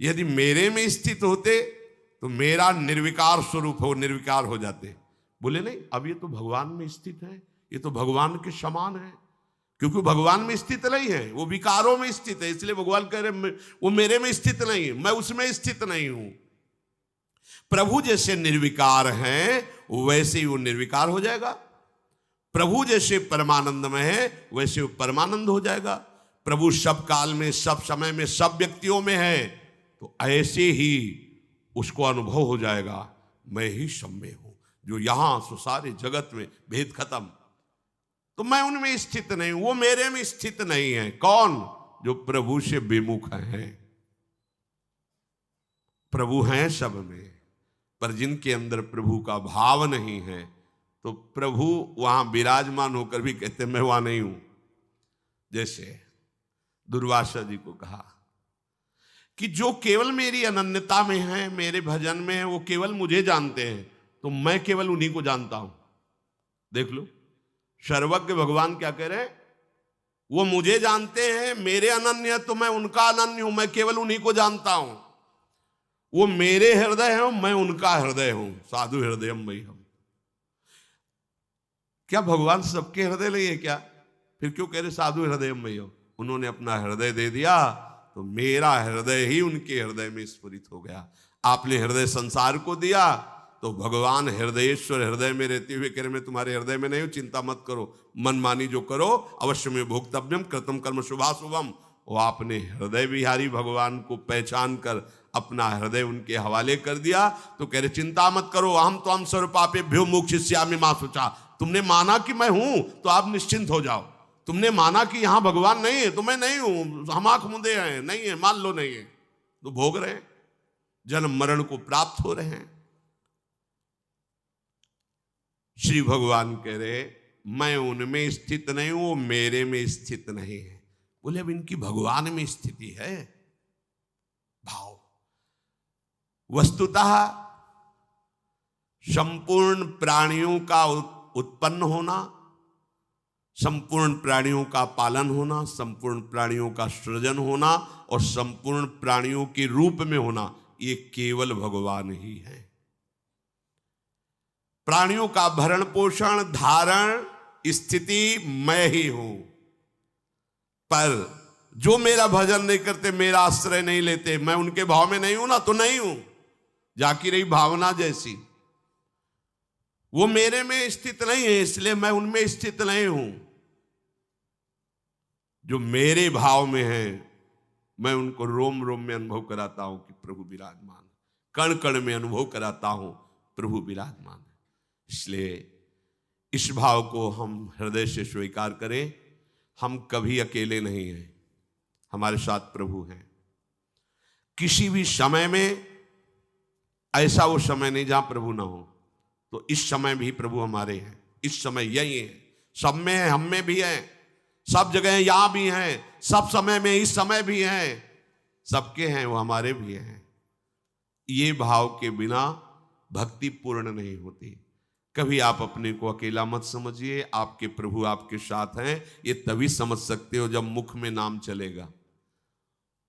यदि मेरे में स्थित होते तो मेरा निर्विकार स्वरूप हो, निर्विकार हो जाते। बोले नहीं, अब ये तो भगवान में स्थित है, ये तो भगवान के समान है, क्योंकि भगवान में स्थित नहीं है, वो विकारों में स्थित है। इसलिए भगवान कह रहे वो मेरे में स्थित नहीं है, मैं उसमें स्थित नहीं हूं। प्रभु जैसे निर्विकार हैं वैसे ही वो निर्विकार हो जाएगा। प्रभु जैसे परमानंद में है वैसे वो परमानंद हो जाएगा। प्रभु सब काल में, सब समय में, सब व्यक्तियों में है, तो ऐसे ही उसको अनुभव हो जाएगा मैं ही सब में हूं। जो यहां सो सारे जगत में भेद खत्म, तो मैं उनमें स्थित नहीं हूं, वो मेरे में स्थित नहीं है। कौन? जो प्रभु से विमुख हैं। प्रभु हैं सब में, पर जिनके अंदर प्रभु का भाव नहीं है, तो प्रभु वहां विराजमान होकर भी कहते मैं वहां नहीं हूं। जैसे दुर्वासा जी को कहा कि जो केवल मेरी अनन्यता में है, मेरे भजन में है, वो केवल मुझे जानते हैं, तो मैं केवल उन्हीं को जानता हूं। देख लो, सर्वज्ञ भगवान क्या कह रहे हैं? वो मुझे जानते हैं, मेरे अनन्य, तो मैं उनका अनन्य हूं, मैं केवल उन्हीं को जानता हूं। वो मेरे हृदय हैं, मैं उनका हृदय हूं। साधु हृदय मई हम। क्या भगवान सबके हृदय नहीं है क्या? फिर क्यों कह रहे साधु हृदय मई हो? उन्होंने अपना हृदय दे दिया, तो मेरा हृदय ही उनके हृदय में स्फुरित हो गया। आपने हृदय संसार को दिया, तो भगवान हृदयेश्वर हृदय में रहते हुए कह रहे मैं तुम्हारे हृदय में नहीं हूं, चिंता मत करो, मनमानी जो करो अवश्य में भोक्तव्यम कृतम कर्म शुभाशुभम। वो आपने हृदय विहारी भगवान को पहचान कर अपना हृदय उनके हवाले कर दिया, तो कह रहे चिंता मत करो, हम तो हम सर्व पापेभ्यो मोक्षयिष्यामि मा शुचा। तुमने माना कि मैं हूं, तो आप निश्चिंत हो जाओ। तुमने माना कि यहां भगवान नहीं है, तो मैं नहीं हूं, हम आंख मुंदे हैं, नहीं है, मान लो नहीं है, तो भोग रहे हैं, जन्म मरण को प्राप्त हो रहे हैं। श्री भगवान कह रहे मैं उनमें स्थित नहीं हूं, वो मेरे में स्थित नहीं है। बोले अब इनकी भगवान में स्थिति है। भाव वस्तुतः संपूर्ण प्राणियों का उत्पन्न होना, संपूर्ण प्राणियों का पालन होना, संपूर्ण प्राणियों का सृजन होना और संपूर्ण प्राणियों के रूप में होना, ये केवल भगवान ही है। प्राणियों का भरण पोषण धारण स्थिति मैं ही हूं, पर जो मेरा भजन नहीं करते, मेरा आश्रय नहीं लेते, मैं उनके भाव में नहीं हूं ना, तो नहीं हूं। जाकी रही भावना जैसी, वो मेरे में स्थित नहीं है, इसलिए मैं उनमें स्थित नहीं हूं। जो मेरे भाव में है, मैं उनको रोम रोम में अनुभव कराता हूं कि प्रभु विराजमान, कण कण में अनुभव कराता हूं प्रभु विराजमान। इसलिए इस भाव को हम हृदय से स्वीकार करें, हम कभी अकेले नहीं हैं, हमारे साथ प्रभु हैं। किसी भी समय में ऐसा वो समय नहीं जहां प्रभु ना हो, तो इस समय भी प्रभु हमारे हैं। इस समय यही है, सब में है, हम में भी है, सब जगह यहां भी हैं, सब समय में इस समय भी हैं, सबके हैं, वो हमारे भी हैं। ये भाव के बिना भक्ति पूर्ण नहीं होती। कभी आप अपने को अकेला मत समझिए, आपके प्रभु आपके साथ हैं। ये तभी समझ सकते हो जब मुख में नाम चलेगा।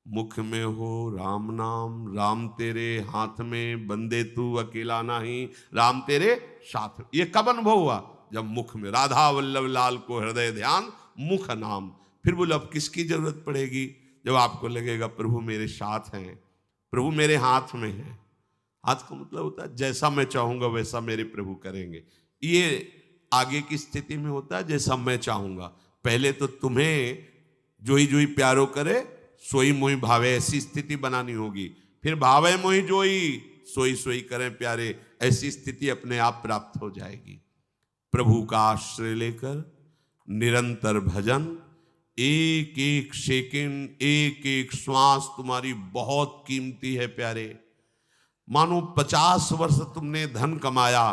मुख में हो राम नाम, राम तेरे हाथ में, बंदे तू अकेला नहीं, राम तेरे साथ। ये कब अनुभव हुआ? जब मुख में राधा वल्लभ लाल को हृदय ध्यान, मुख नाम। फिर बोले अब किसकी जरूरत पड़ेगी? जब आपको लगेगा प्रभु मेरे साथ हैं, प्रभु मेरे हाथ में है। हाथ का मतलब होता है जैसा मैं चाहूंगा वैसा मेरे प्रभु करेंगे। ये आगे की स्थिति में होता है जैसा मैं चाहूंगा। पहले तो तुम्हें जोई जोई प्यारो करे, सोई मोई भावे, ऐसी स्थिति बनानी होगी। फिर भावे मोई जोई, सोई सोई करें प्यारे, ऐसी स्थिति अपने आप प्राप्त हो जाएगी। प्रभु का आश्रय लेकर निरंतर भजन, एक एक सेकंड, एक एक श्वास तुम्हारी बहुत कीमती है प्यारे। मानो 50 वर्ष तुमने धन कमाया,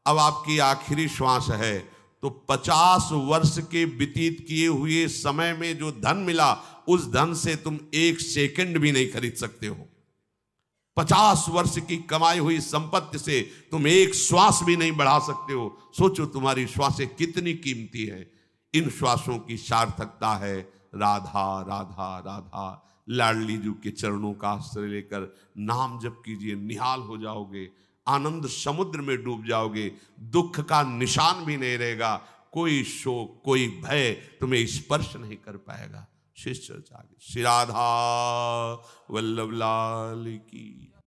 अब आपकी आखिरी श्वास है, तो 50 वर्ष के व्यतीत किए हुए समय में जो धन मिला, उस धन से तुम एक सेकंड भी नहीं खरीद सकते हो। 50 वर्ष की कमाई हुई संपत्ति से तुम एक श्वास भी नहीं बढ़ा सकते हो। सोचो तुम्हारी श्वासें कितनी कीमती है। इन श्वासों की सार्थकता है राधा राधा राधा। लाडली जी के चरणों का आश्रय लेकर नाम जप कीजिए, निहाल हो जाओगे, आनंद समुद्र में डूब जाओगे, दुख का निशान भी नहीं रहेगा, कोई शोक कोई भय तुम्हें स्पर्श नहीं कर पाएगा। शिष्य श्री राधा वल्लभ लाल की।